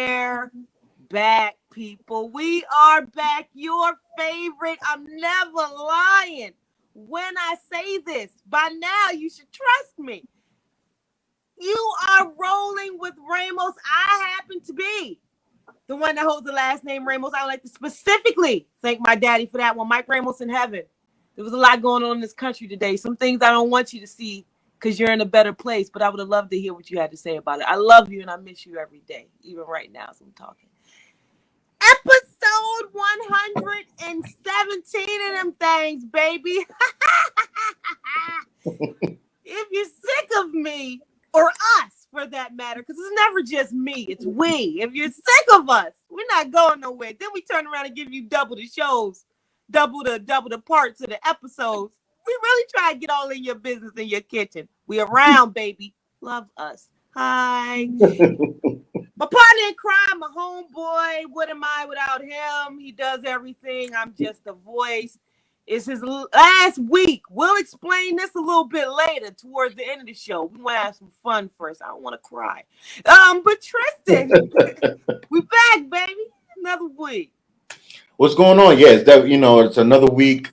We're back, people. We are back. Your favorite. I'm never lying when I say this. By now, you should trust me. You are rolling with Ramos. I happen to be the one that holds the last name Ramos. I would like to specifically thank my daddy for that one, Mike Ramos in heaven. There was a lot going on in this country today. Some things I don't want you to see because you're in a better place, but I would have loved to hear what you had to say about it. I love you and I miss you every day, even right now as I'm talking. Episode 117 of them things, baby. If you're sick of me, or us for that matter, because it's never just me, it's we. If you're sick of us, we're not going nowhere. Then we turn around and give you double the shows, double the parts of the episodes. We really try to get all in your business in your kitchen. We around, baby. Love us. Hi. My partner in crime, my homeboy. What am I without him? He does everything. I'm just a voice. It's his last week. We'll explain this a little bit later towards the end of the show. We want to have some fun first. I don't want to cry. But Tristan, we back, baby. Another week. What's going on? Yeah, it's another week.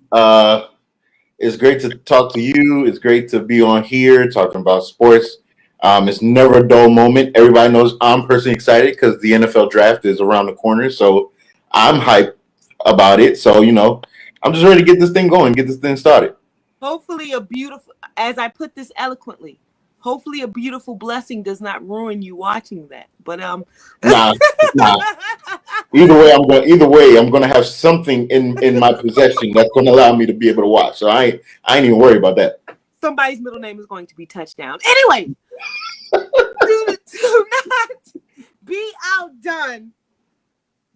It's great to talk to you. It's great to be on here talking about sports. It's never a dull moment. Everybody knows I'm personally excited because the NFL draft is around the corner. So I'm hyped about it. So, I'm just ready to get this thing going, get this thing started. Hopefully as I put this eloquently, hopefully a beautiful blessing does not ruin you watching that. But Nah. Either way, I'm gonna have something in my possession that's gonna allow me to be able to watch. So I ain't even worried about that. Somebody's middle name is going to be Touchdown. Anyway, do not be outdone.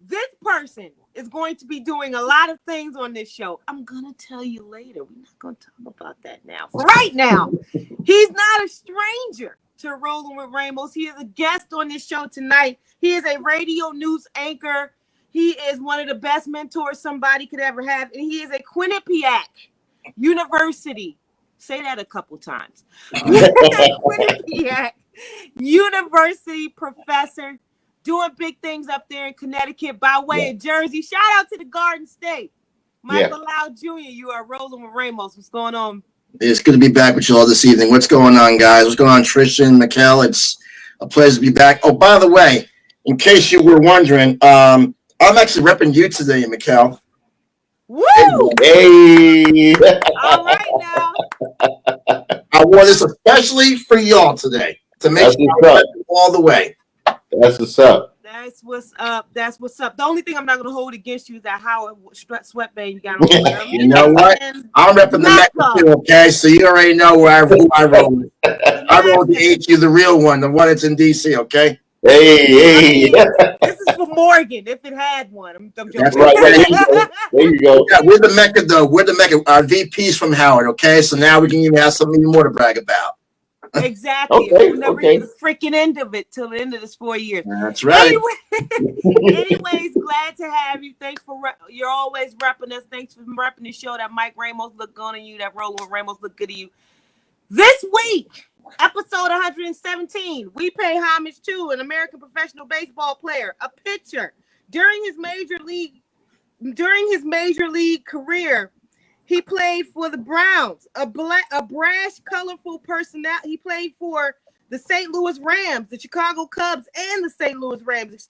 This person is going to be doing a lot of things on this show. I'm going to tell you later. We're not going to talk about that now. For right now, he's not a stranger to Rolling with Ramos. He is a guest on this show tonight. He is a radio news anchor. He is one of the best mentors somebody could ever have. And he is a Quinnipiac University. Say that a couple times. Quinnipiac University professor. Doing big things up there in Connecticut by way of Jersey. Shout out to the Garden State. Michael Lyle Jr., you are rolling with Ramos. What's going on? It's good to be back with you all this evening. What's going on, guys? What's going on, Tristan, Mikkel? It's a pleasure to be back. Oh, by the way, in case you were wondering, I'm actually repping you today, Mikkel. Woo! Hey! All right now. I wore this especially for y'all today to make sure I rep all the way. That's what's up. That's what's up. That's what's up. The only thing I'm not going to hold against you is that Howard sweatband you got on. You know what? I'm repping the Mecca too, okay? So you already know who I roll with. I roll the HU, the real one, the one that's in D.C., okay? Hey. This is for Morgan, if it had one. I'm joking. That's right. There you go. Yeah, we're the Mecca, though. We're the Mecca. Our VP's from Howard, okay? So now we can even have something even more to brag about. Exactly. Okay, We'll never get the freaking end of it till the end of this 4 years. That's right. Anyways, glad to have you. Thanks for you're always repping us. Thanks for repping the show. That Mike Ramos look good on you. That Rolling with Ramos look good to you. This week, episode 117, we pay homage to an American professional baseball player, a pitcher. During his major league career, he played for the Browns, a brash, colorful personality. He played for the St. Louis Rams, the Chicago Cubs, and the St. Louis Rams.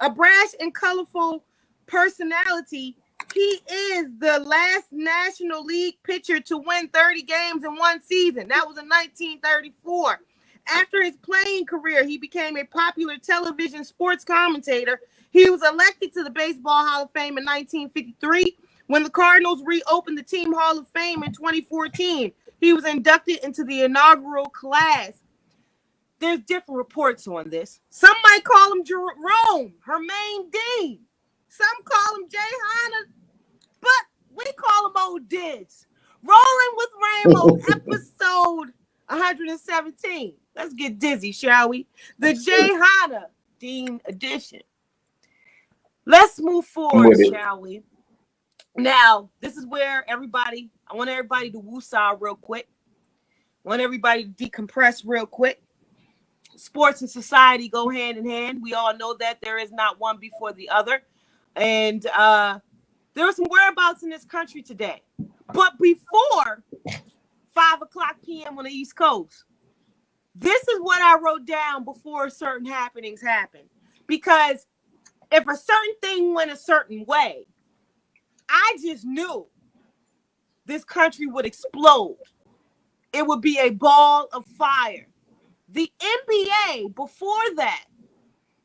A brash and colorful personality. He is the last National League pitcher to win 30 games in one season. That was in 1934. After his playing career, he became a popular television sports commentator. He was elected to the Baseball Hall of Fame in 1953. When the Cardinals reopened the Team Hall of Fame in 2014, he was inducted into the inaugural class. There's different reports on this. Some might call him Jerome, Hermaine Dean. Some call him Jay Hanna, but we call him Old Diggs. Rolling with Ramos, episode 117. Let's get dizzy, shall we? The Jay Hanna Dean edition. Let's move forward, shall we? Now, this is where I want everybody to woosah real quick. I want everybody to decompress real quick. sports and society go hand in hand. We all know that there is not one before the other. And there were some whereabouts in this country today. But before 5 o'clock p.m. on the East Coast, this is what I wrote down before certain happenings happened. Because if a certain thing went a certain way, I just knew this country would explode. It would be a ball of fire. The NBA, before that,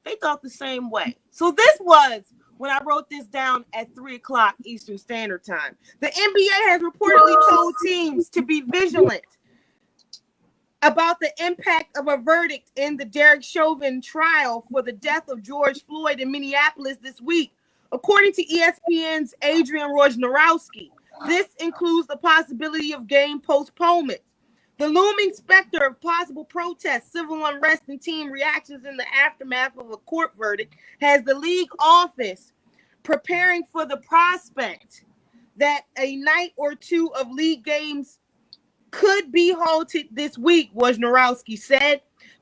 they thought the same way. So this was when I wrote this down at 3 o'clock Eastern Standard Time. The NBA has reportedly told teams to be vigilant about the impact of a verdict in the Derek Chauvin trial for the death of George Floyd in Minneapolis this week. According to ESPN's Adrian Wojnarowski, this includes the possibility of game postponement. The looming specter of possible protests, civil unrest, and team reactions in the aftermath of a court verdict has the league office preparing for the prospect that a night or two of league games could be halted this week, Wojnarowski said.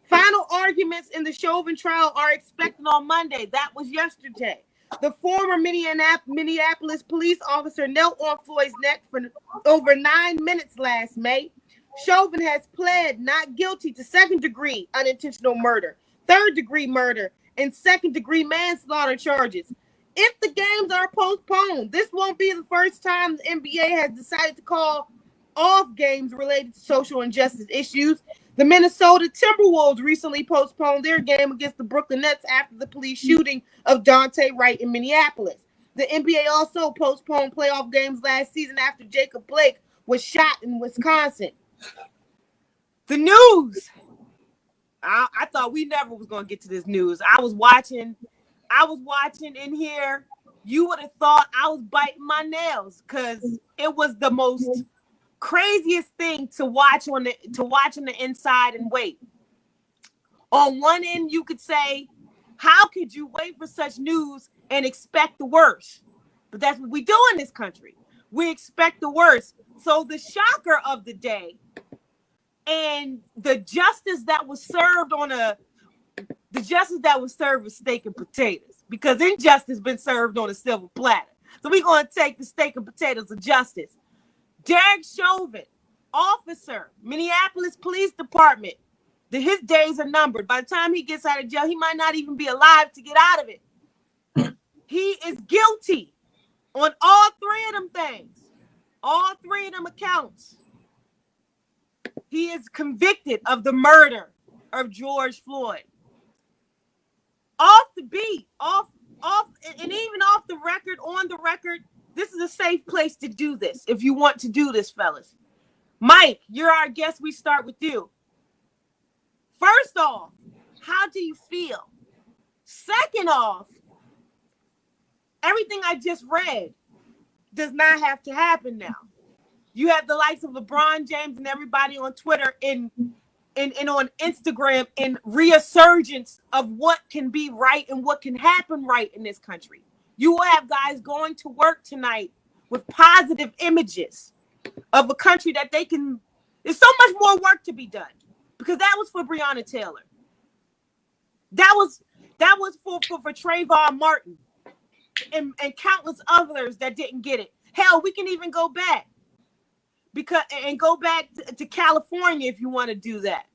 Final arguments in the Chauvin trial are expected on Monday. That was yesterday. The former Minneapolis police officer knelt on Floyd's neck for over 9 minutes last May. Chauvin has pled not guilty to second-degree unintentional murder, third-degree murder, and second-degree manslaughter charges. If the games are postponed, this won't be the first time the NBA has decided to call off games related to social injustice issues. The Minnesota Timberwolves recently postponed their game against the Brooklyn Nets after the police shooting of Dante Wright in Minneapolis. The NBA also postponed playoff games last season after Jacob Blake was shot in Wisconsin. The news. I thought we never was going to get to this news. I was watching in here. You would have thought I was biting my nails because it was the most craziest thing to watch on the inside and wait. On one end, you could say, how could you wait for such news and expect the worst? But that's what we do in this country. We expect the worst. So the shocker of the day and the justice that was served with steak and potatoes, because injustice been served on a silver platter. So we're going to take the steak and potatoes of justice. Derek Chauvin, officer, Minneapolis Police Department, his days are numbered. By the time he gets out of jail, he might not even be alive to get out of it. He is guilty on all three of them things, all three of them accounts. He is convicted of the murder of George Floyd. Off the beat, and even off the record, on the record, this is a safe place to do this if you want to do this, fellas. Mike, you're our guest. We start with you. First off, how do you feel? Second off, everything I just read does not have to happen now. You have the likes of LeBron James and everybody on Twitter and on Instagram in resurgence of what can be right and what can happen right in this country. You will have guys going to work tonight with positive images of a country that they can. There's so much more work to be done, because that was for Breonna Taylor. That was for Trayvon Martin and countless others that didn't get it. Hell, we can even go back to California if you want to do that.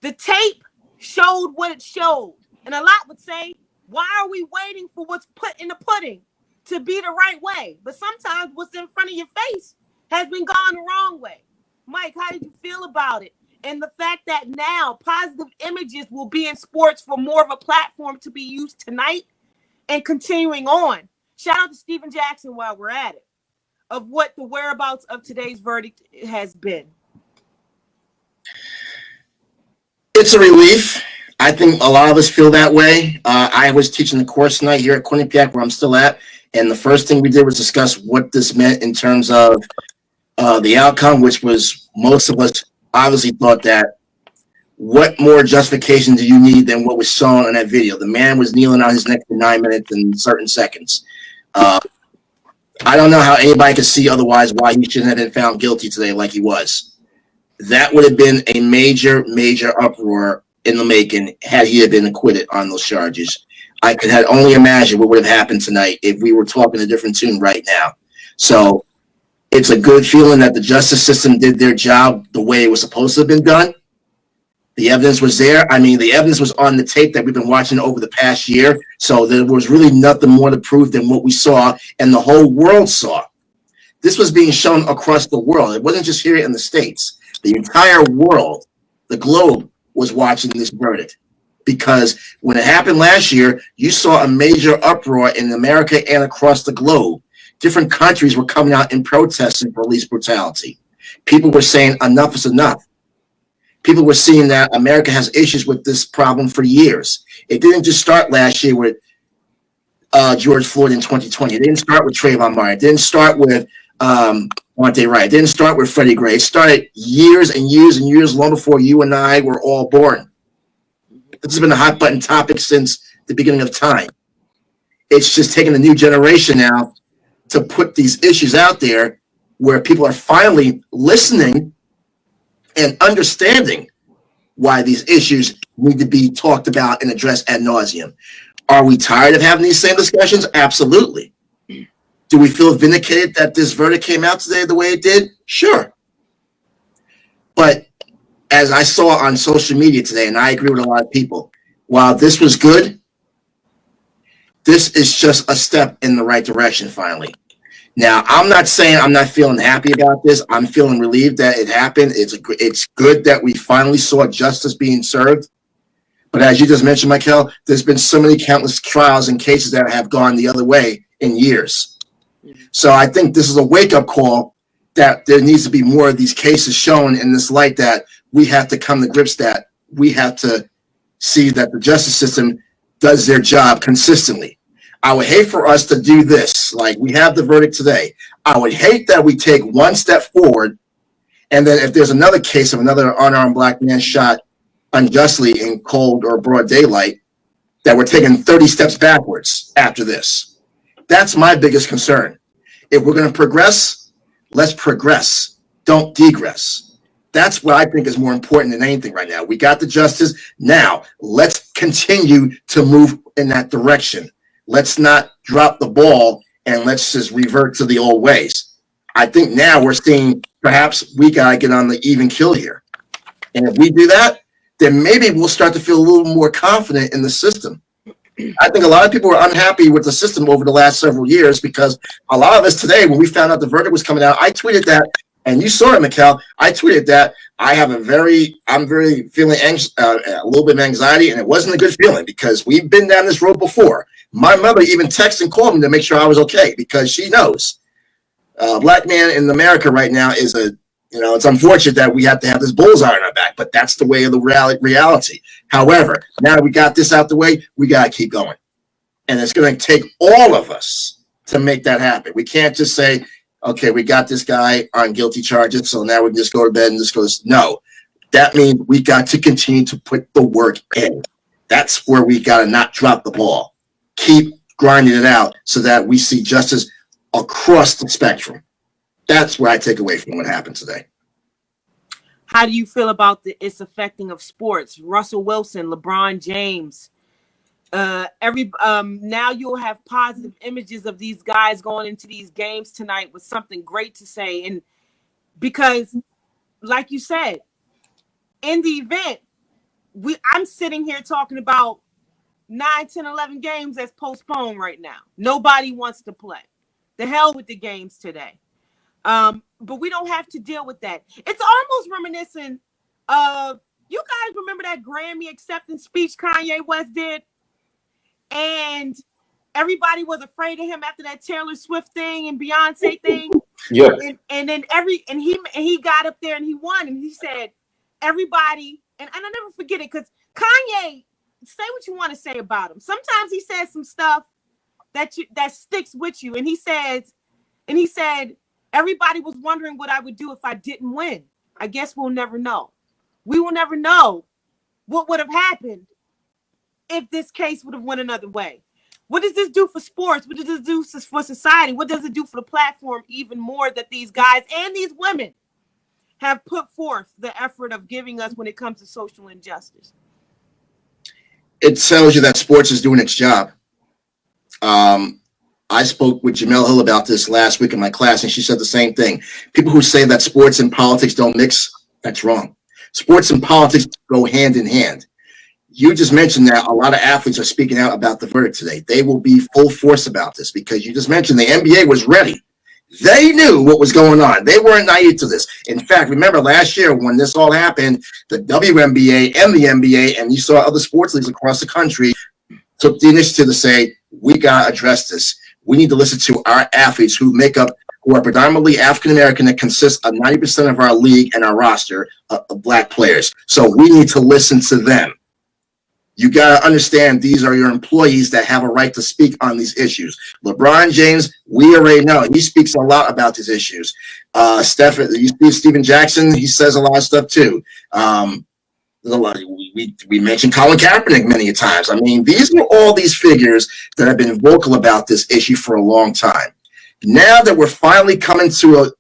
The tape showed what it showed, and a lot would say, why are we waiting for what's put in the pudding to be the right way? But sometimes what's in front of your face has been gone the wrong way. Mike, how did you feel about it? And the fact that now positive images will be in sports for more of a platform to be used tonight and continuing on. Shout out to Stephen Jackson while we're at it, of what the whereabouts of today's verdict has been. It's a relief. I think a lot of us feel that way. I was teaching the course tonight here at Quinnipiac, where I'm still at, and the first thing we did was discuss what this meant in terms of the outcome, which was most of us obviously thought that what more justification do you need than what was shown in that video? The man was kneeling on his neck for 9 minutes and certain seconds. I don't know how anybody could see otherwise why he shouldn't have been found guilty today like he was. That would have been a major, major uproar in the making had he been acquitted on those charges. I could have only imagined what would have happened tonight if we were talking a different tune right now. So it's a good feeling that the justice system did their job the way it was supposed to have been done. The evidence was there. I mean, the evidence was on the tape that we've been watching over the past year. So there was really nothing more to prove than what we saw and the whole world saw. This was being shown across the world. It wasn't just here in the States. The entire world, the globe, was watching this verdict. Because when it happened last year, you saw a major uproar in America and across the globe. Different countries were coming out and protesting police brutality. People were saying enough is enough. People were seeing that America has issues with this problem for years. It didn't just start last year with George Floyd in 2020. It didn't start with Trayvon Martin. It didn't start with Monte Wright. It didn't start with Freddie Gray. It started years and years and years long before you and I were all born. This has been a hot button topic since the beginning of time. It's just taking a new generation now to put these issues out there where people are finally listening and understanding why these issues need to be talked about and addressed ad nauseum. Are we tired of having these same discussions? Absolutely. Do we feel vindicated that this verdict came out today the way it did? Sure. But as I saw on social media today, and I agree with a lot of people, while this was good, this is just a step in the right direction finally. Now, I'm not saying I'm not feeling happy about this. I'm feeling relieved that it happened. It's good that we finally saw justice being served. But as you just mentioned, Michael, there's been so many countless trials and cases that have gone the other way in years. So I think this is a wake-up call that there needs to be more of these cases shown in this light, that we have to come to grips that we have to see that the justice system does their job consistently. I would hate for us to do this. Like, we have the verdict today. I would hate that we take one step forward, and then if there's another case of another unarmed black man shot unjustly in cold or broad daylight, that we're taking 30 steps backwards after this. That's my biggest concern. If we're going to progress, let's progress. Don't degress. That's what I think is more important than anything right now. We got the justice. Now, let's continue to move in that direction. Let's not drop the ball and let's just revert to the old ways. I think now we're seeing perhaps we got to get on the even kill here. And if we do that, then maybe we'll start to feel a little more confident in the system. I think a lot of people are unhappy with the system over the last several years because a lot of us today, when we found out the verdict was coming out, I tweeted that, and you saw it, Mikkel. I tweeted that I'm very feeling anxious, a little bit of anxiety, and it wasn't a good feeling because we've been down this road before. My mother even texted and called me to make sure I was okay because she knows black man in America right now is it's unfortunate that we have to have this bullseye on our back, but that's the way of the reality. However, now that we got this out the way, we got to keep going. And it's going to take all of us to make that happen. We can't just say, okay, we got this guy on guilty charges, so now we can just go to bed and just go. No, that means we got to continue to put the work in. That's where we got to not drop the ball. Keep grinding it out so that we see justice across the spectrum. That's what I take away from what happened today. How do you feel about its affecting of sports? Russell Wilson, LeBron James, now you'll have positive images of these guys going into these games tonight with something great to say. And because, like you said, in the event, I'm sitting here talking about 9, 10, 11 games that's postponed right now. Nobody wants to play. The hell with the games today. But we don't have to deal with that. It's almost reminiscent of, you guys remember that Grammy acceptance speech Kanye West did? And everybody was afraid of him after that Taylor Swift thing and Beyonce thing. Yeah. And then he got up there and he won, and he said, everybody, and I never forget it, because Kanye, say what you want to say about him. Sometimes he says some stuff that sticks with you. And he said, everybody was wondering what I would do if I didn't win. I guess we'll never know. We will never know what would have happened if this case would have went another way. What does this do for sports? What does this do for society? What does it do for the platform even more that these guys and these women have put forth the effort of giving us when it comes to social injustice? it tells you that sports is doing its job. I spoke with Jamel Hill about this last week in my class, and she said the same thing. People who say that sports and politics don't mix, that's wrong. Sports and politics go hand in hand. You just mentioned that a lot of athletes are speaking out about the verdict today. They will be full force about this because you just mentioned the NBA was ready. They knew what was going on. They weren't naive to this. In fact, remember last year when this all happened, the WNBA and the NBA, and you saw other sports leagues across the country, took the initiative to say, we got to address this. We need to listen to our athletes who are predominantly African-American that consists of 90% of our league and our roster of black players. So we need to listen to them. You got to understand these are your employees that have a right to speak on these issues. LeBron James, we already know. He speaks a lot about these issues. Steven Jackson, he says a lot of stuff too. We mentioned Colin Kaepernick many times. I mean, these are all these figures that have been vocal about this issue for a long time. Now that we're finally coming to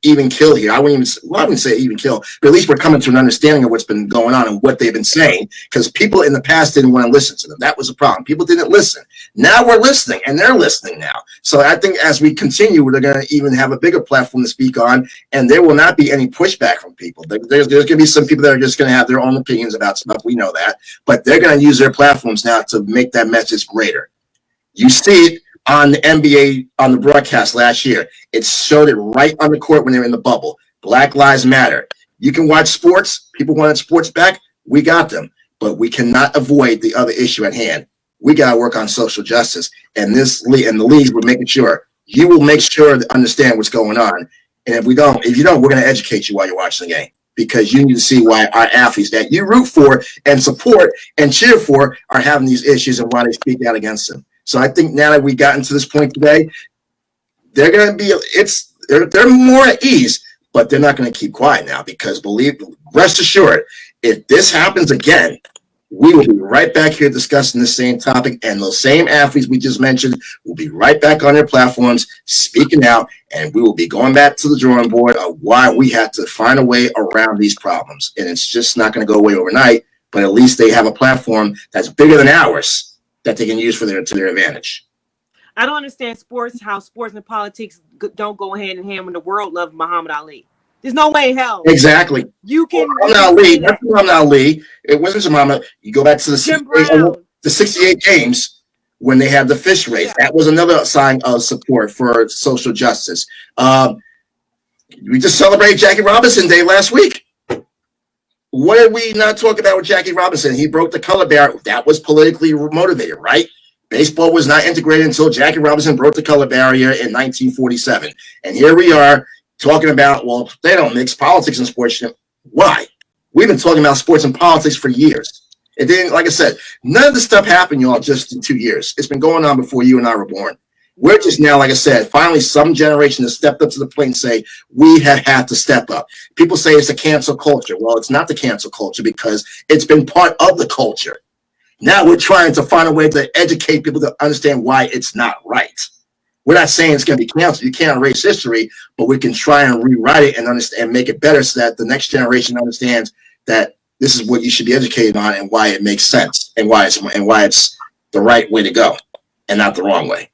even kill here. I wouldn't say even kill, but at least we're coming to an understanding of what's been going on and what they've been saying, because people in the past didn't want to listen to them. That was a problem. People didn't listen. Now we're listening, and they're listening now. So I think as we continue, they're going to even have a bigger platform to speak on, and there will not be any pushback from people. There's going to be some people that are just going to have their own opinions about stuff. We know that, but they're going to use their platforms now to make that message greater. You see it on the NBA, on the broadcast last year. It showed it right on the court when they were in the bubble. Black Lives Matter. You can watch sports. People wanted sports back. We got them. But we cannot avoid the other issue at hand. We got to work on social justice. And this league and the leagues, we're making sure. You will make sure to understand what's going on. And if you don't, we're going to educate you while you're watching the game. Because you need to see why our athletes that you root for and support and cheer for are having these issues and why they speak out against them. So I think now that we've gotten to this point today, they're going to be they're more at ease, but they're not going to keep quiet now because rest assured, if this happens again, we will be right back here discussing the same topic, and those same athletes we just mentioned will be right back on their platforms speaking out, and we will be going back to the drawing board of why we have to find a way around these problems. And it's just not going to go away overnight, but at least they have a platform that's bigger than ours that they can use to their advantage. I don't understand how sports and politics don't go hand in hand when the world loves Muhammad Ali. There's no way in hell. Exactly. You can. Muhammad Ali. It wasn't Muhammad. You go back to the 68 games when they had the fish race. Yeah. That was another sign of support for social justice. We just celebrated Jackie Robinson Day last week. What did we not talk about with Jackie Robinson? He broke the color barrier. That was politically motivated, right? Baseball was not integrated until Jackie Robinson broke the color barrier in 1947. And here we are talking about, well, they don't mix politics and sports. Why? We've been talking about sports and politics for years. It didn't, like I said, none of this stuff happened, y'all, just in 2 years. It's been going on before you and I were born. We're just now, like I said, finally some generation has stepped up to the plate and say, we have had to step up. People say it's a cancel culture. Well, it's not the cancel culture because it's been part of the culture. Now we're trying to find a way to educate people to understand why it's not right. We're not saying it's going to be canceled. You can't erase history, but we can try and rewrite it and understand and make it better so that the next generation understands that this is what you should be educated on and why it makes sense and why it's the right way to go and not the wrong way.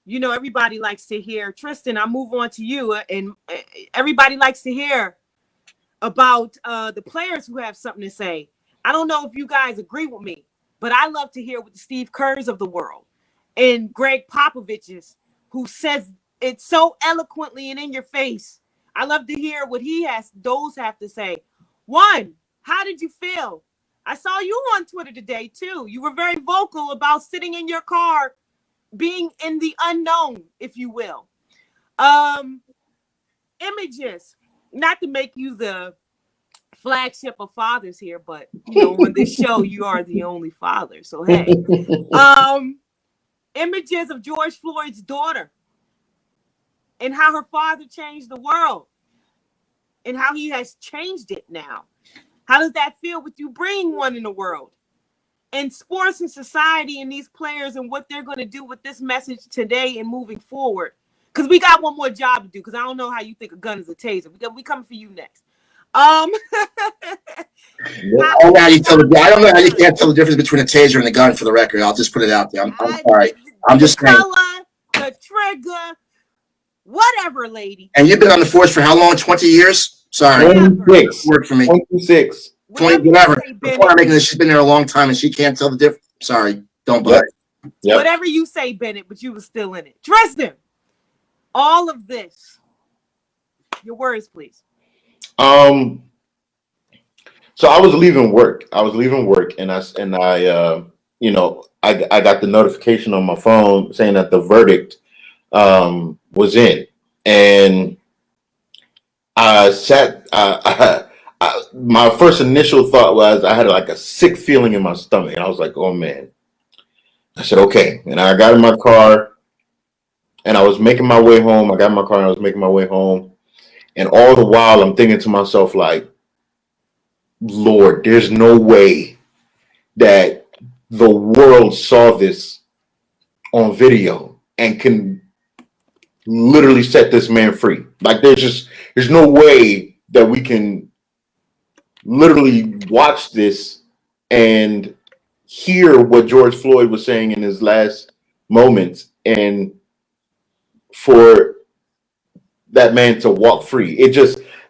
You know, everybody likes to hear, Tristan, I'll move on to you, and everybody likes to hear about the players who have something to say. I don't know if you guys agree with me, but I love to hear what the Steve Kerrs of the world and Greg Popovich's, who says it so eloquently and in your face. I love to hear what those have to say. One, how did you feel? I saw you on Twitter today, too. You were very vocal about sitting in your car, being in the unknown, if you will. Images, not to make you the flagship of fathers here, but you know, on this show, you are the only father. So hey, images of George Floyd's daughter and how her father changed the world and how he has changed it now. How does that feel with you bringing one in the world? And sports and society and these players and what they're going to do with this message today and moving forward. Because we got one more job to do, because I don't know how you think a gun is a taser. We coming for you next. Oh, now you tell the, I don't know how you can't tell the difference between a taser and a gun. For the record, I'll just put it out there. I'm sorry. I'm just the saying. color, the trigger, whatever, lady. And you've been on the force for how long? 20 years? Sorry. 26. Work for me. 26. 20, whatever. Before I'm making this, she's been there a long time and she can't tell the difference. Sorry. Don't buy it. Yep. Whatever you say, Bennett, but you were still in it. Tristan, all of this. Your words, please. So I was leaving work. And I you know, I got the notification on my phone saying that the verdict was in, and I sat. My first initial thought was I had like a sick feeling in my stomach, and I was like, "Oh man!" I said, "Okay," and I got in my car, and I was making my way home. I got in my car, and I was making my way home, and all the while I'm thinking to myself, like, Lord, there's no way that the world saw this on video and can literally set this man free. Like, there's no way that we can literally watch this and hear what George Floyd was saying in his last moments and for that man to walk free.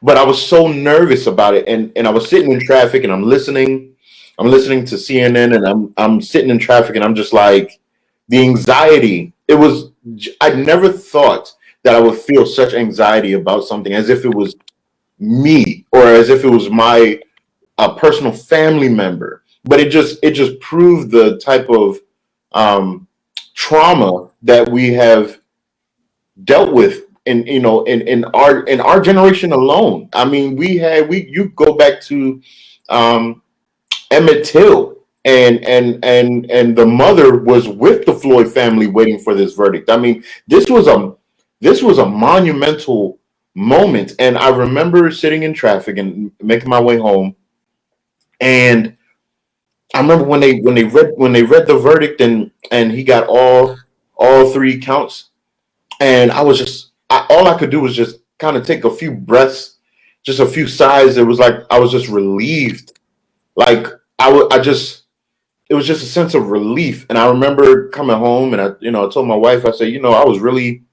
But I was so nervous about it, and I was sitting in traffic and I'm listening to CNN, and I'm sitting in traffic and I'm just like, the anxiety. I never thought that I would feel such anxiety about something as if it was me or as if it was my personal family member. But it just proved the type of trauma that we have dealt with in our generation alone. I mean, you go back to Emmett Till, and the mother was with the Floyd family waiting for this verdict. I mean, this was a monumental moment, and I remember sitting in traffic and making my way home, and I remember when they read the verdict, and he got all three counts, and all I could do was just kind of take a few breaths, just a few sighs. It was like I was just relieved, like it was just a sense of relief. And I remember coming home and I told my wife, I said, I was really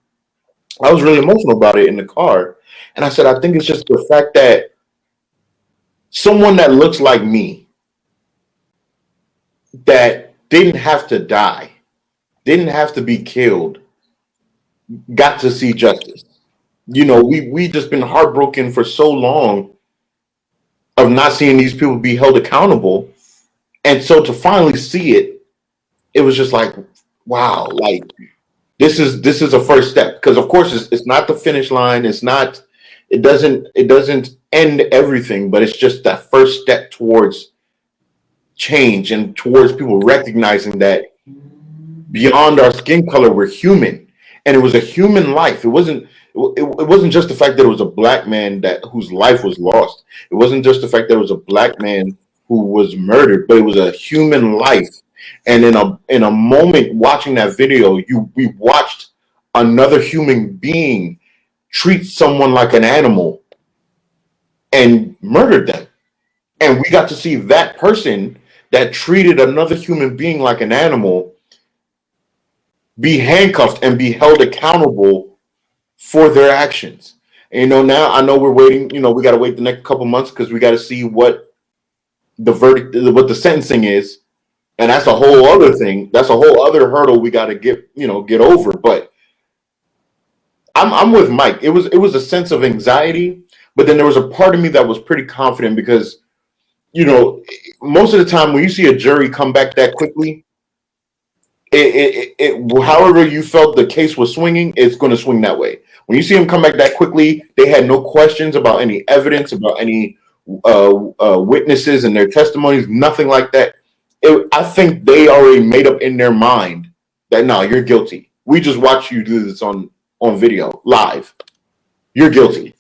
emotional about it in the car. And I said, I think it's just the fact that someone that looks like me, that didn't have to die, didn't have to be killed, got to see justice. We just been heartbroken for so long of not seeing these people be held accountable. And so to finally see it, it was just like, wow, like this is a first step. Because of course it's not the finish line. It doesn't end everything, but it's just that first step towards change and towards people recognizing that beyond our skin color, we're human. And it was a human life. It wasn't just the fact that it was a black man whose life was lost. It wasn't just the fact that it was a black man who was murdered, but it was a human life. And in a moment watching that video, we watched another human being treat someone like an animal and murdered them. And we got to see that person that treated another human being like an animal be handcuffed and be held accountable for their actions. And, now I know we're waiting, we got to wait the next couple months because we got to see what the verdict, what the sentencing is. And that's a whole other thing. That's a whole other hurdle we got to get over. But I'm with Mike. It was a sense of anxiety, but then there was a part of me that was pretty confident because, most of the time when you see a jury come back that quickly, however you felt the case was swinging, it's going to swing that way. When you see them come back that quickly, they had no questions about any evidence, about any witnesses and their testimonies, nothing like that. I think they already made up in their mind that, no, you're guilty. We just watched you do this on video, live. You're guilty.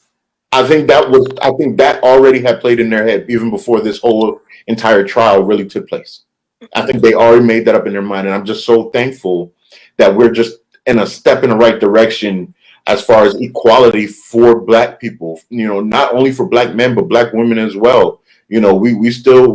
I think that already had played in their head even before this whole entire trial really took place. I think they already made that up in their mind, and I'm just so thankful that we're just in a step in the right direction as far as equality for Black people. Not only for Black men but Black women as well. We still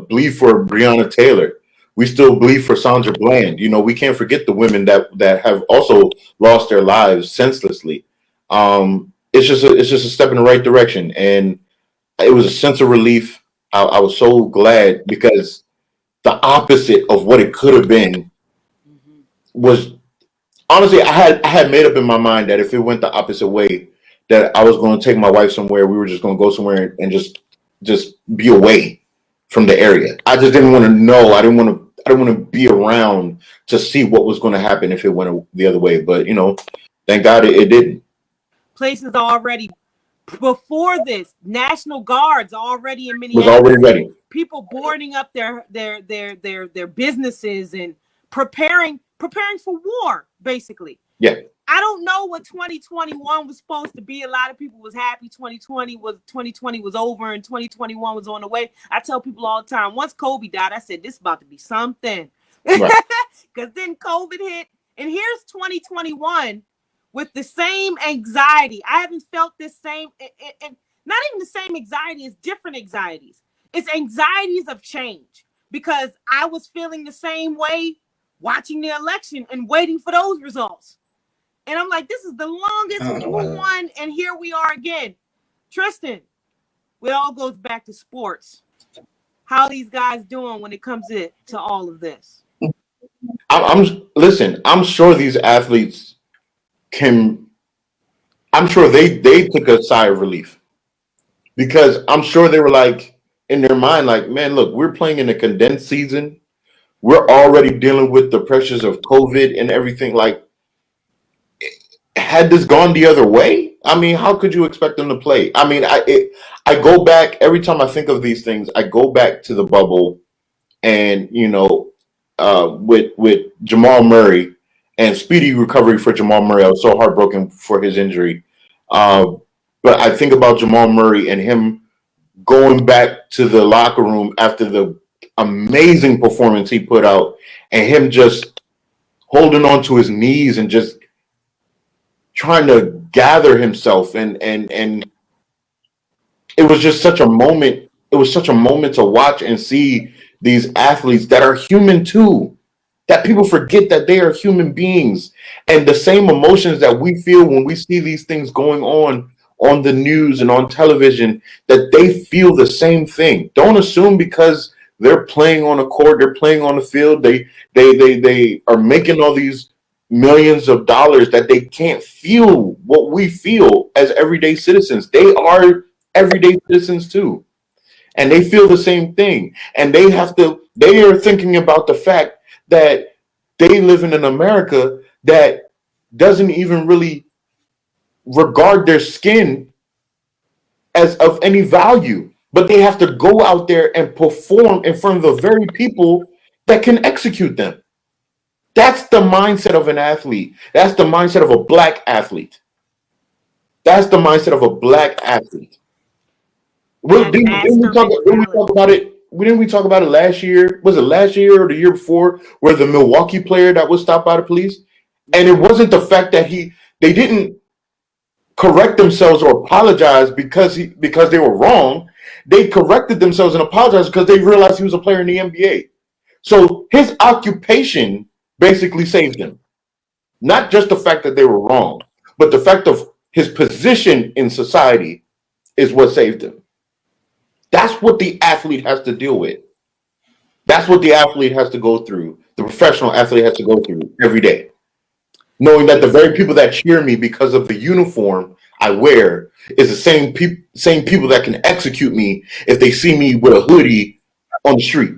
bleed for Breonna Taylor. We still bleed for Sandra Bland. We can't forget the women that have also lost their lives senselessly. It's just a step in the right direction, and it was a sense of relief. I was so glad because the opposite of what it could have been was honestly, I had made up in my mind that if it went the opposite way, that I was going to take my wife somewhere. We were just going to go somewhere and just be away from the area. I just didn't want to know. I didn't want to be around to see what was going to happen if it went the other way. But thank God it didn't. Places already before this, National Guards already in Was already Minneapolis. ready. People boarding up their businesses and preparing for war, basically. Yeah. I don't know what 2021 was supposed to be. A lot of people was happy 2020 was over and 2021 was on the way. I tell people all the time, once Kobe died, I said, this is about to be something. Because Right. then COVID hit, and here's 2021 with the same anxiety. I haven't felt this same, and not even the same anxiety, it's different anxieties. It's anxieties of change, because I was feeling the same way watching the election and waiting for those results. And I'm like, this is the longest one, and here we are again. Tristan, it all goes back to sports. How are these guys doing when it comes to all of this? Listen. I'm sure these athletes can. I'm sure they took a sigh of relief because I'm sure they were like in their mind, like, man, look, we're playing in a condensed season. We're already dealing with the pressures of COVID and everything. Like, had this gone the other way, I mean, how could you expect them to play? I mean, I go back every time I think of these things. I go back to the bubble, and with Jamal Murray and speedy recovery for Jamal Murray. I was so heartbroken for his injury, but I think about Jamal Murray and him going back to the locker room after the amazing performance he put out, and him just holding on to his knees and just trying to gather himself, and it was just such a moment. It was such a moment to watch and see these athletes that are human too, that people forget that they are human beings, and the same emotions that we feel when we see these things going on the news and on television, that they feel the same thing. Don't assume because they're playing on a court, they're playing on the field, they are making all these millions of dollars, that they can't feel what we feel as everyday citizens. They are everyday citizens too, and they feel the same thing, and they are thinking about the fact that they live in an America that doesn't even really regard their skin as of any value, but they have to go out there and perform in front of the very people that can execute them. That's the mindset of an athlete. That's the mindset of a Black athlete. That's the mindset of a Black athlete. Well, That didn't we master talk? Didn't we talk mentality. about it? Didn't we talk about it last year? Was it last year or the year before, where the Milwaukee player that was stopped by the police, and it wasn't the fact that they didn't correct themselves or apologize because they were wrong. They corrected themselves and apologized because they realized he was a player in the NBA. So his occupation basically saved him. Not just the fact that they were wrong, but the fact of his position in society is what saved him. That's what the athlete has to deal with. That's what the athlete has to go through. The professional athlete has to go through every day, knowing that the very people that cheer me because of the uniform I wear is the same people that can execute me if they see me with a hoodie on the street.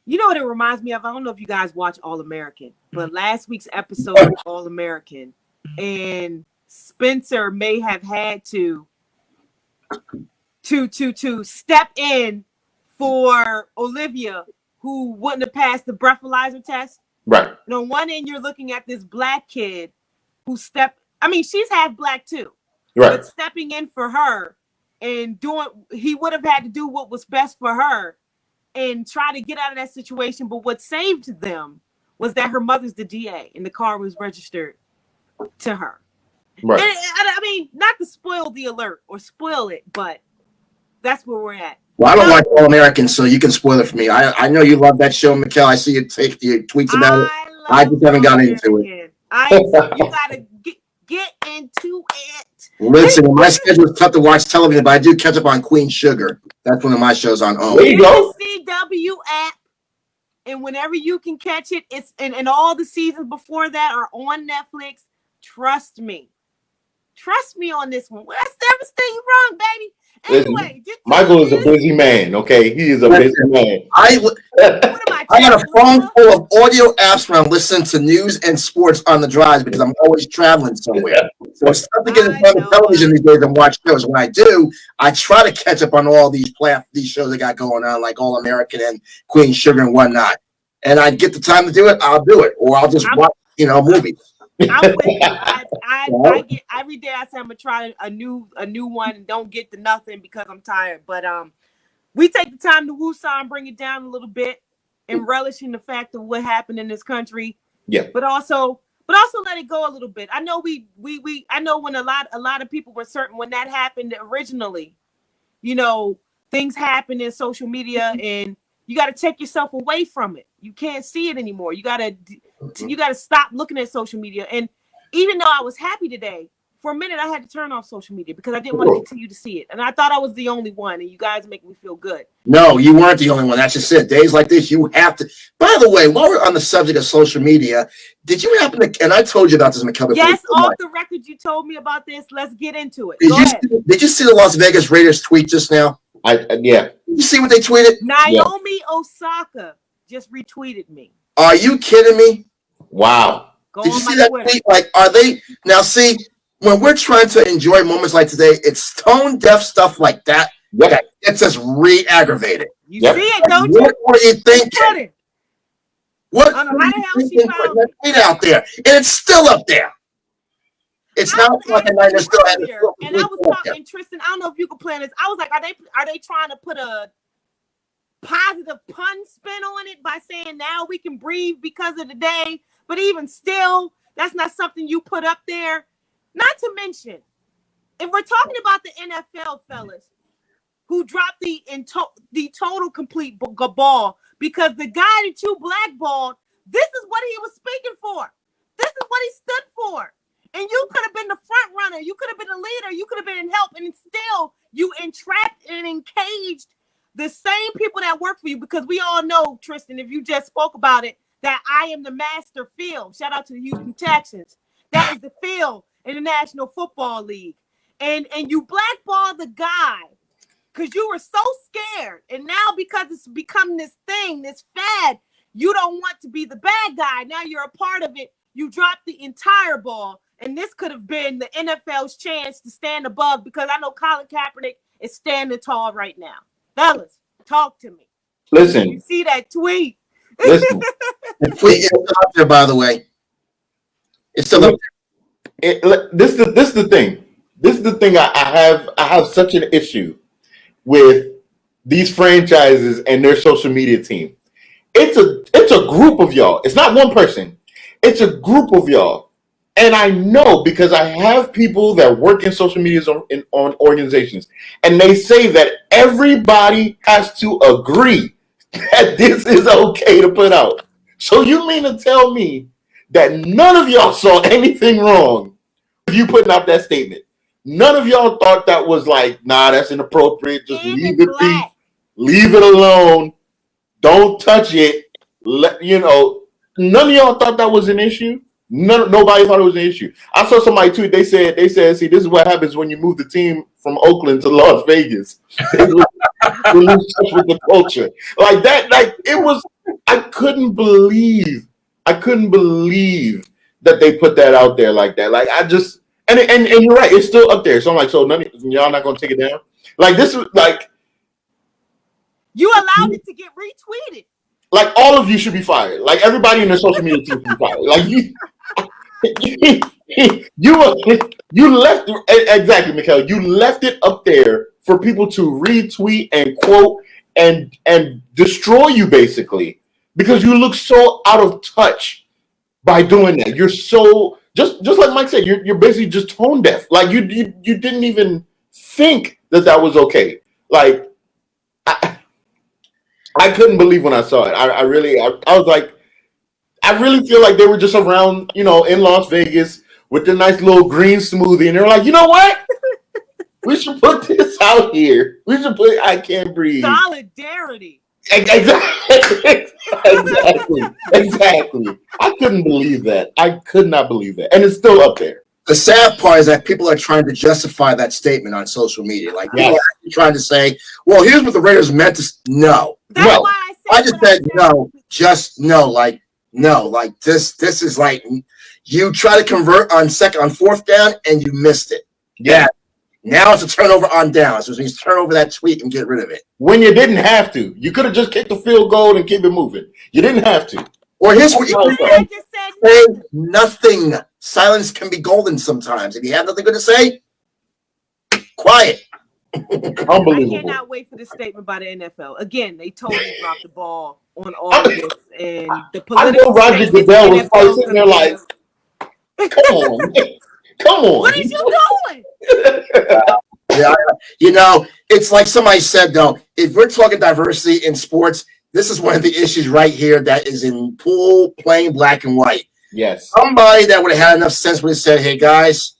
You know what it reminds me of? I don't know if you guys watch All American, but last week's episode of All American, and Spencer may have had to step in for Olivia, who wouldn't have passed the breathalyzer test. Right. And on one end, you're looking at this Black kid who she's half Black too, Right. but stepping in for her and he would have had to do what was best for her. and try to get out of that situation. But what saved them was that her mother's the DA and the car was registered to her. Right. And I mean, not to spoil the alert or spoil it, but that's where we're at. Well, I don't watch All Americans, so you can spoil it for me. I know you love that show, Mikkel. I see you take your tweets about it. I just haven't gotten into it. You gotta get into it. Listen, my schedule is tough to watch television, but I do catch up on Queen Sugar. That's one of my shows on OWN. There you go. The CW app, and whenever you can catch it, it's and all the seasons before that are on Netflix. Trust me on this one. Well, that's never steer you wrong, baby. Anyway, Michael is a busy man. Okay, he is a busy man. I got a phone full of audio apps when I'm listening to news and sports on the drives because I'm always traveling somewhere. So it's tough to get in front of television these days and watch shows. When I do, I try to catch up on all these shows I got going on, like All American and Queen Sugar and whatnot. And I get the time to do it, I'll do it, or I'll just watch, movies. I'm with you. I get every day. I say I'm gonna try a new one and don't get to nothing because I'm tired. But we take the time to woosah and bring it down a little bit and relish in the fact of what happened in this country. Yeah. But also let it go a little bit. I know I know when a lot of people were certain when that happened originally. Things happen in social media and you got to take yourself away from it. You can't see it anymore. You got to stop looking at social media. And even though I was happy today, for a minute I had to turn off social media because I didn't want to continue to see it. And I thought I was the only one. And you guys make me feel good. No, you weren't the only one. That's just it. Days like this, you have to. By the way, while we're on the subject of social media, did you happen to? And I told you about this, McKelvey. Yes, off the record, you told me about this. Let's get into it. Did you see the Las Vegas Raiders tweet just now? Yeah. Did you see what they tweeted? Naomi Osaka just retweeted me. Are you kidding me? Wow. Did you see that tweet? Like, are they now? See, when we're trying to enjoy moments like today, it's tone deaf stuff like that that gets us re-aggravated. You see it, don't you? What were you thinking? What? How the hell she found that tweet out there, and it's still up there. It's not fucking like it's still at the. And I was talking, Tristan. I don't know if you can plan this. I was like, are they trying to put a positive pun spin on it by saying now we can breathe because of the day? But even still, that's not something you put up there. Not to mention, if we're talking about the NFL, fellas, who dropped the total complete ball because the guy that you blackballed, this is what he was speaking for. This is what he stood for. And you could have been the front runner. You could have been a leader. You could have been in help. And still, you entrapped and encaged the same people that work for you. Because we all know, Tristan, if you just spoke about it, that I am the master field. Shout out to the Houston Texans. That is the field in the National Football League. And you blackball the guy because you were so scared. And now because it's become this thing, this fad, you don't want to be the bad guy. Now you're a part of it. You dropped the entire ball. And this could have been the NFL's chance to stand above because I know Colin Kaepernick is standing tall right now. Fellas, talk to me. Listen. You see that tweet? Listen. The tweet is up there, by the way. It's still up there. This is the thing. This is the thing I have such an issue with these franchises and their social media team. It's a group of y'all. It's not one person. It's a group of y'all. And I know because I have people that work in social media on organizations, and they say that everybody has to agree that this is okay to put out. So you mean to tell me that none of y'all saw anything wrong with you putting out that statement? None of y'all thought that was like, nah, that's inappropriate. Just leave it be. Leave it alone. Don't touch it. None of y'all thought that was an issue. Nobody thought it was an issue. I saw somebody tweet. They said, see, this is what happens when you move the team from Oakland to Las Vegas. They lose touch with the culture. Like that, like it was, I couldn't believe that they put that out there like that. Like I just, and you're right, it's still up there. So I'm like, so y'all not gonna take it down? Like this was like, you allowed it to get retweeted. Like all of you should be fired. Like everybody in the social media team should be fired. Like you left exactly, Mikhail. You left it up there for people to retweet and quote and destroy you basically because you look so out of touch by doing that. You're so just like Mike said, you're basically just tone deaf. Like you didn't even think that was okay. Like I couldn't believe when I saw it. I was like, I really feel like they were just around, in Las Vegas with the nice little green smoothie, and they're like, you know what? We should put this out here. We should put I Can't Breathe. Solidarity. Exactly. Exactly. I couldn't believe that. I could not believe that. And it's still up there. The sad part is that people are trying to justify that statement on social media. Like, people are actually trying to say, well, here's what the Raiders meant to. No. That's no. why I just said no. Just no. Like, no. Like, this is like, you try to convert on fourth down, and you missed it. Yeah. Now it's a turnover on downs, which means turn over that tweet and get rid of it. When you didn't have to. You could have just kicked the field goal and keep it moving. You didn't have to. Or here's what you I just said say nothing. Silence can be golden sometimes. If you have nothing good to say, quiet. Unbelievable. I cannot wait for this statement by the NFL. Again, they totally dropped the ball on all of this, and the political. I know Roger Goodell was probably sitting there like, "Come on, come on, what are you doing?" Yeah, it's like somebody said though. If we're talking diversity in sports, this is one of the issues right here that is in plain black and white. Yes. Somebody that would have had enough sense would have said, "Hey guys,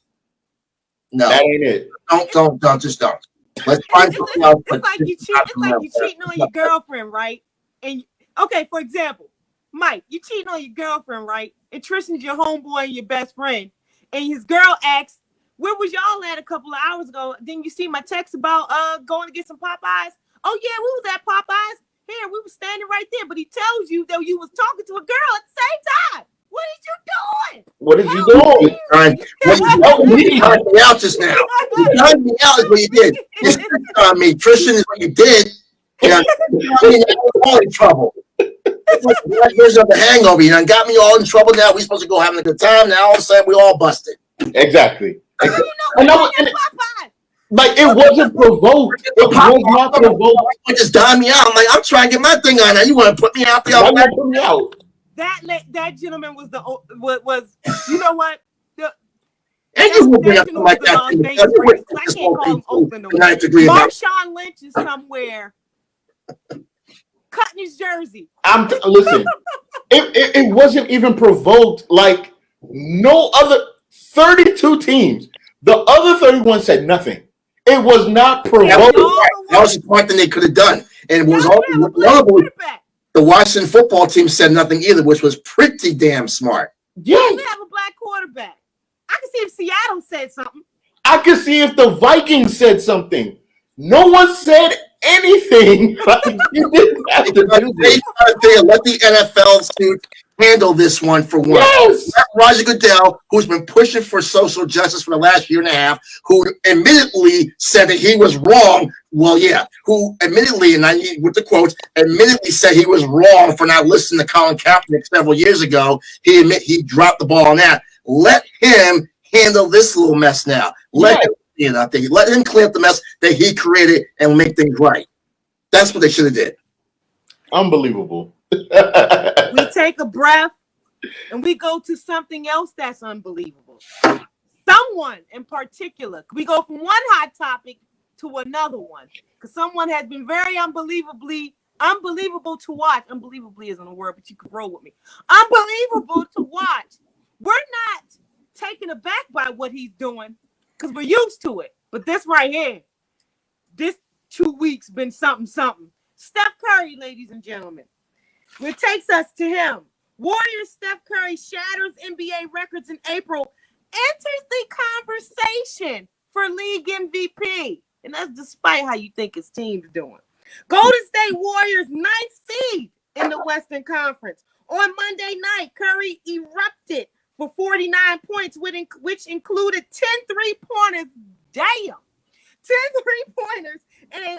no, that ain't it. Don't, just don't." Let's find something else. It's like you cheating on your girlfriend, right? And okay, for example, Mike, you cheating on your girlfriend, right? And Tristan's your homeboy and your best friend, and his girl asks, "Where was y'all at a couple of hours ago? Didn't you see my text about going to get some Popeyes?" "Oh yeah, we was at Popeyes. Here, we were standing right there." But he tells you that you was talking to a girl at the same time. What is you doing? What is you doing? You timed me out just now. You timed me out is what you did. You snitched on me. Tristan is what you did. And I'm all in trouble. Here's the hangover. You done got me all in trouble. Now we supposed to go having a good time. Now all of a sudden we all busted. Exactly. Like it wasn't provoked. It was not provoked. You just dime me out. I'm like, I'm trying to get my thing on now. You want to put me out there? Put me out. That gentleman was you know what? And you would bring up like that. I can't call him Oakland. Marshawn Lynch is somewhere cutting his jersey. Listen. It wasn't even provoked. Like no other 32 teams. The other 31 said nothing. It was not provoked. That was the point that they could have done, and it was all. The Washington football team said nothing either, which was pretty damn smart. Yeah, we have a black quarterback. I can see if Seattle said something. I can see if the Vikings said something. No one said anything. You didn't have to do this. Let the NFL suit handle this one for one. Yes. Roger Goodell, who's been pushing for social justice for the last year and a half, who admittedly said that he was wrong. Well, yeah, who admittedly, and I need with the quotes, admittedly said he was wrong for not listening to Colin Kaepernick several years ago. He dropped the ball on that. Let him handle this little mess now. Let him clean up the mess that he created and make things right. That's what they should have did. Unbelievable. We take a breath and we go to something else that's unbelievable. Someone in particular. We go from one hot topic to another one because someone has been very unbelievable to watch. Unbelievably isn't a word, but you could roll with me. Unbelievable to watch. We're not taken aback by what he's doing because we're used to it. But this right here, this 2 weeks been something. Steph Curry, ladies and gentlemen. It takes us to him. Warriors Steph Curry shatters NBA records in April, enters the conversation for league MVP. And that's despite how you think his team's doing. Golden State Warriors 9th seed in the Western Conference. On Monday night, Curry erupted for 49 points, which included 10 three-pointers. Damn! 10 three-pointers and a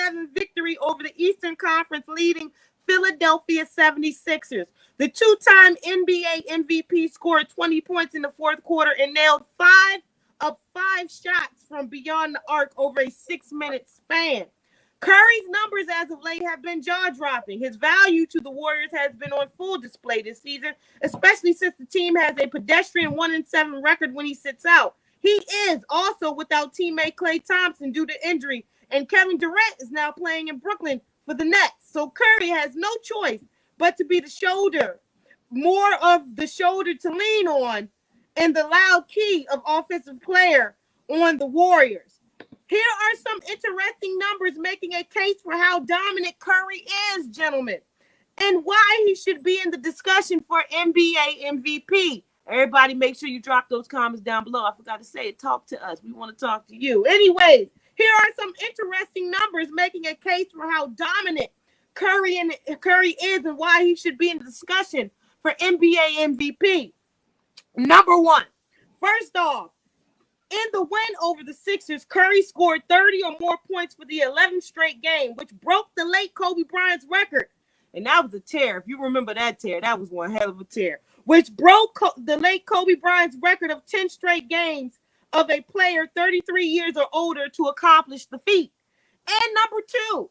107-97 victory over the Eastern Conference leading Philadelphia 76ers. The two-time NBA MVP scored 20 points in the fourth quarter and nailed 5 of 5 shots from beyond the arc over a 6-minute span. Curry's numbers as of late have been jaw-dropping. His value to the Warriors has been on full display this season, especially since the team has a pedestrian 1-7 record when he sits out. He is also without teammate Klay Thompson due to injury, and Kevin Durant is now playing in Brooklyn for the Nets. So Curry has no choice but to be the shoulder, more of the shoulder to lean on, and the loud key of offensive player on the Warriors. Here are some interesting numbers making a case for how dominant Curry is, gentlemen, and why he should be in the discussion for NBA MVP. Everybody, make sure you drop those comments down below. I forgot to say it. Talk to us. We want to talk to you. Anyways, here are some interesting numbers making a case for how dominant Curry is and why he should be in the discussion for NBA MVP. Number one, first off, in the win over the Sixers, Curry scored 30 or more points for the 11th straight game, which broke the late Kobe Bryant's record. And that was a tear. If you remember that tear, that was one hell of a tear, which broke the late Kobe Bryant's record of 10 straight games of a player 33 years or older to accomplish the feat. And number two,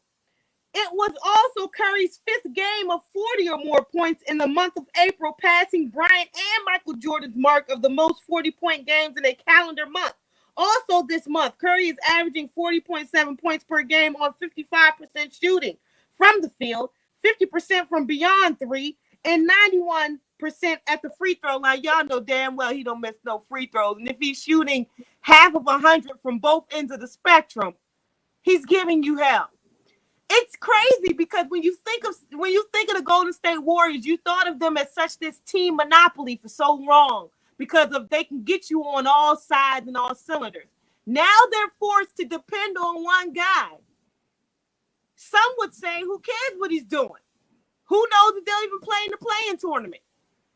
it was also Curry's fifth game of 40 or more points in the month of April, passing Bryant and Michael Jordan's mark of the most 40-point games in a calendar month. Also this month, Curry is averaging 40.7 points per game on 55% shooting from the field, 50% from beyond three, and 91% at the free throw line. Y'all know damn well he don't miss no free throws. And if he's shooting half of 100 from both ends of the spectrum, he's giving you hell. It's crazy because when you think of the Golden State Warriors, you thought of them as such this team monopoly for so long because of they can get you on all sides and all cylinders. Now they're forced to depend on one guy. Some would say, who cares what he's doing? Who knows if they'll even play in the play-in tournament?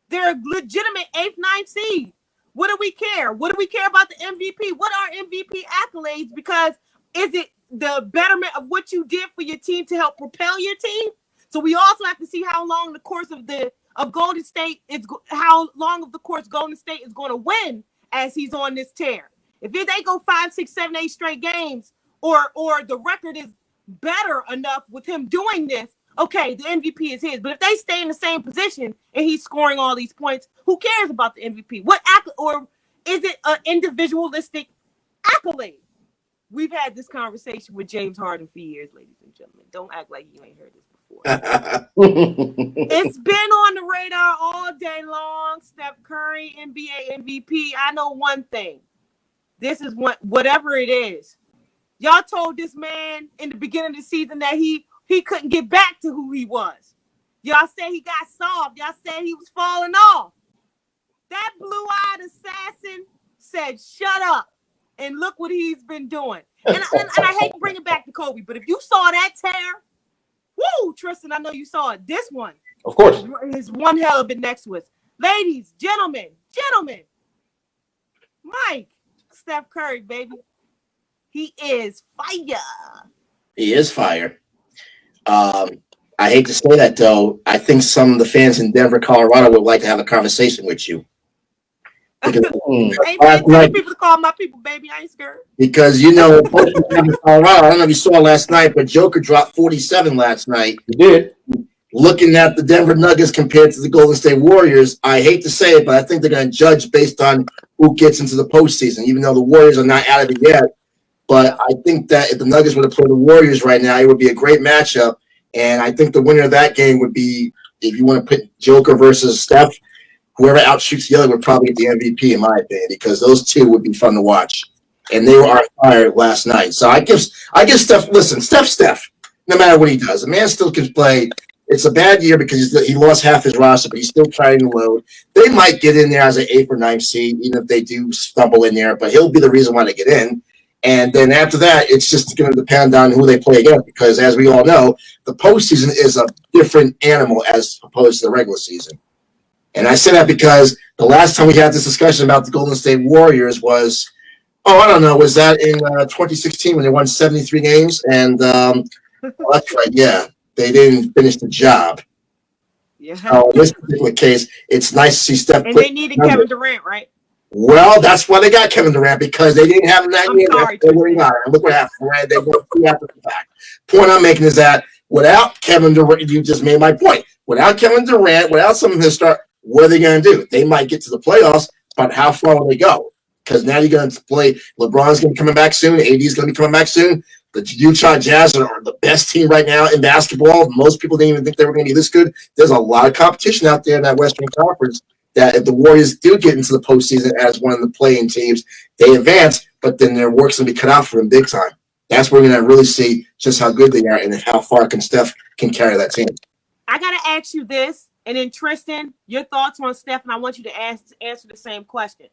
They're a legitimate 8th, 9th seed. What do we care? What do we care about the MVP? What are MVP accolades? Because is it the betterment of what you did for your team to help propel your team? So we also have to see how long the course of Golden State is, how long of the course Golden State is going to win as he's on this tear. If they go 5, 6, 7, 8 straight games, or the record is better enough with him doing this, okay, the MVP is his. But if they stay in the same position and he's scoring all these points, who cares about the MVP? Or is it an individualistic accolade? We've had this conversation with James Harden for years, ladies and gentlemen. Don't act like you ain't heard this before. It's been on the radar all day long. Steph Curry, NBA MVP. I know one thing. This is whatever it is. Y'all told this man in the beginning of the season that he couldn't get back to who he was. Y'all said he got soft. Y'all said he was falling off. That blue-eyed assassin said, shut up. And look what he's been doing. And I hate to bring it back to Kobe, but if you saw that tear, woo, Tristan, I know you saw it. This one. Of course. His one hell of it next to us. Ladies, gentlemen, Mike, Steph Curry, baby. He is fire. He is fire. I hate to say that, though. I think some of the fans in Denver, Colorado would like to have a conversation with you. Because, people to call my people, baby. I ain't scared. Because, Colorado, I don't know if you saw last night, but Joker dropped 47 last night. He did. Looking at the Denver Nuggets compared to the Golden State Warriors, I hate to say it, but I think they're going to judge based on who gets into the postseason, even though the Warriors are not out of it yet. But I think that if the Nuggets were to play the Warriors right now, it would be a great matchup. And I think the winner of that game would be, if you want to put Joker versus Steph, whoever outshoots the other would probably get the MVP, in my opinion, because those two would be fun to watch. And they were on fire last night. So I give Steph, listen, Steph, no matter what he does, the man still can play. It's a bad year because he lost half his roster, but he's still trying to load. They might get in there as an 8th or 9th seed, even if they do stumble in there, but he'll be the reason why they get in. And then after that, it's just going to depend on who they play against, because as we all know, the postseason is a different animal as opposed to the regular season. And I say that because the last time we had this discussion about the Golden State Warriors was, was that in 2016 when they won 73 games? And that's right, yeah, they didn't finish the job. Yeah. In this particular case, it's nice to see Steph. And they needed Kevin Durant, right? Well, that's why they got Kevin Durant, because they didn't have him that year. Sorry, They wouldn't got him. Look what happened, right? They went after the fact. Point I'm making is that without Kevin Durant, you just made my point. Without Kevin Durant, without some of his start, what are they going to do? They might get to the playoffs, but how far will they go? Because now you're going to play. LeBron's going to be coming back soon. AD's going to be coming back soon. The Utah Jazz are the best team right now in basketball. Most people didn't even think they were going to be this good. There's a lot of competition out there in that Western Conference. That if the Warriors do get into the postseason as one of the playing teams, they advance, but then their work's going to be cut out for them big time. That's where we're going to really see just how good they are and how far can Steph can carry that team. I got to ask you this, and then Tristan, your thoughts on Steph, and I want you to answer the same question.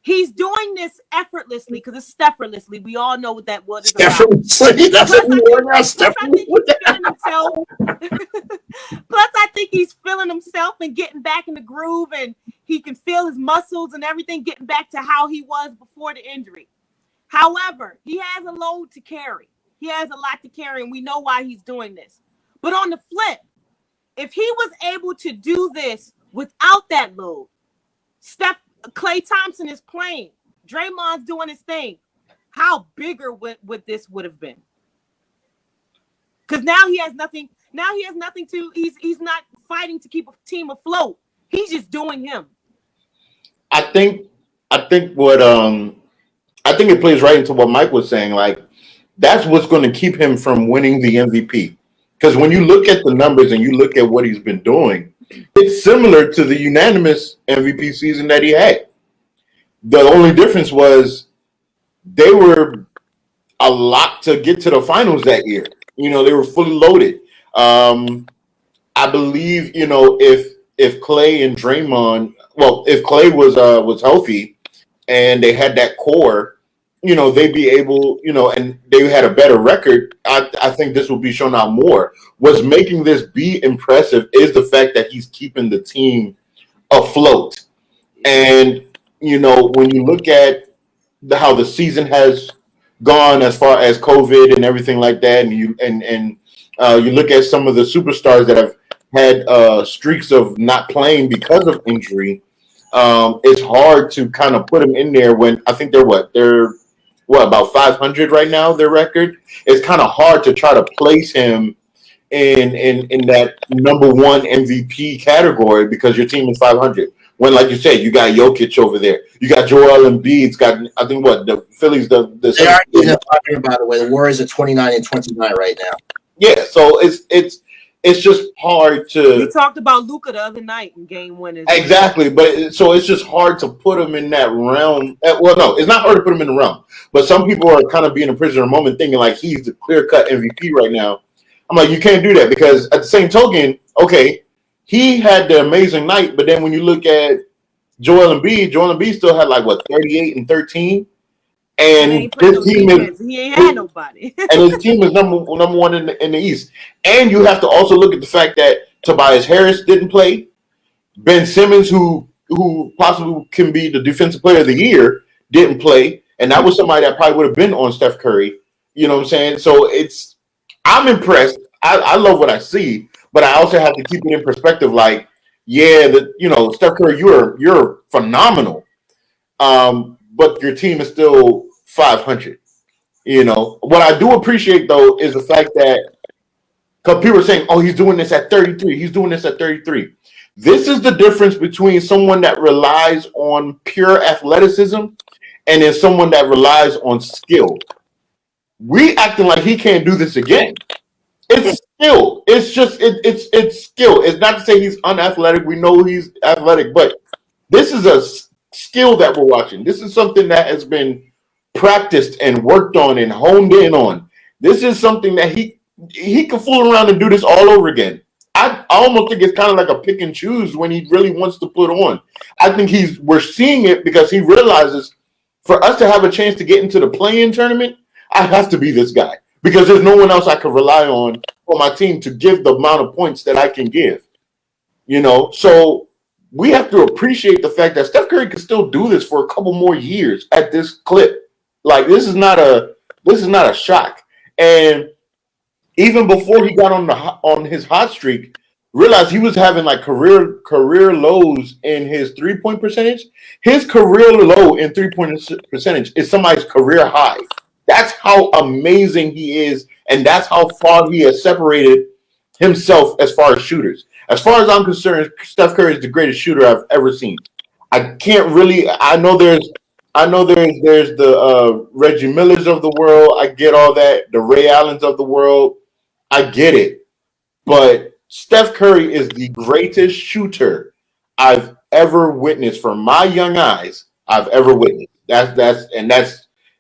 He's doing this effortlessly because it's effortlessly. We all know what that was. Effortlessly? That's what we want now, Steffortlessly. Plus, I think he's feeling himself and getting back in the groove, and he can feel his muscles and everything getting back to how he was before the injury. However, he has a load to carry. He has a lot to carry, and we know why he's doing this. But on the flip, if he was able to do this without that load, Klay Thompson is playing, Draymond's doing his thing, how bigger would this would have been? Because now he has nothing. Now he has nothing to. He's not fighting to keep a team afloat. He's just doing him. I think it plays right into what Mike was saying. Like, that's what's going to keep him from winning the MVP. Because when you look at the numbers and you look at what he's been doing, it's similar to the unanimous MVP season that he had. The only difference was they were a lot to get to the finals that year. You know, they were fully loaded. I believe, you know, if Klay and Draymond, well, if Klay was healthy and they had that core, you know, they'd be able, you know, and they had a better record. I think this will be shown out more. What's making this be impressive is the fact that he's keeping the team afloat. And, you know, when you look at how the season has gone as far as COVID and everything like that, and you look at some of the superstars that have had streaks of not playing because of injury, it's hard to kind of put them in there when I think they're about 500 right now, their record. It's kind of hard to try to place him in that number one MVP category because your team is 500. When, like you said, you got Jokic over there. You got Joel Embiid's got, I think, the Phillies, they are getting 500, by the way. The Warriors are 29 and 29 right now. Yeah, so it's just hard to. We talked about Luka the other night in game one. Exactly, but so it's just hard to put him in that realm. Well, no, it's not hard to put him in the realm. But some people are kind of being a prisoner of the moment, thinking like he's the clear-cut MVP right now. I'm like, you can't do that because at the same token, okay, he had the amazing night, but then when you look at Joel Embiid still had like 38 and 13, and his team he ain't had nobody, and his team is number one in the East. And you have to also look at the fact that Tobias Harris didn't play, Ben Simmons, who possibly can be the defensive player of the year, didn't play, and that was somebody that probably would have been on Steph Curry. You know what I'm saying? So I'm impressed. I love what I see. But I also have to keep it in perspective. Like, yeah, Steph Curry, you're phenomenal, but your team is still 500. You know what I do appreciate though is the fact that because people are saying, "Oh, he's doing this at 33. He's doing this at 33." This is the difference between someone that relies on pure athleticism and then someone that relies on skill. We acting like he can't do this again. It's skill. It's just it's skill. It's not to say he's unathletic. We know he's athletic, but this is a skill that we're watching. This is something that has been practiced and worked on and honed in on. This is something that he can fool around and do this all over again. I almost think it's kind of like a pick and choose when he really wants to put on. I think we're seeing it because he realizes for us to have a chance to get into the play-in tournament, I have to be this guy. Because there's no one else I could rely on for my team to give the amount of points that I can give. You know, so we have to appreciate the fact that Steph Curry can still do this for a couple more years at this clip. Like this is not a shock. And even before he got on his hot streak, realized he was having like career lows in his 3-point percentage. His career low in 3-point percentage is somebody's career high. That's how amazing he is, and that's how far he has separated himself as far as shooters. As far as I'm concerned, Steph Curry is the greatest shooter I've ever seen. I can't really. I know there's the Reggie Millers of the world. I get all that. The Ray Allens of the world. I get it. But Steph Curry is the greatest shooter I've ever witnessed from my young eyes. I've ever witnessed. That's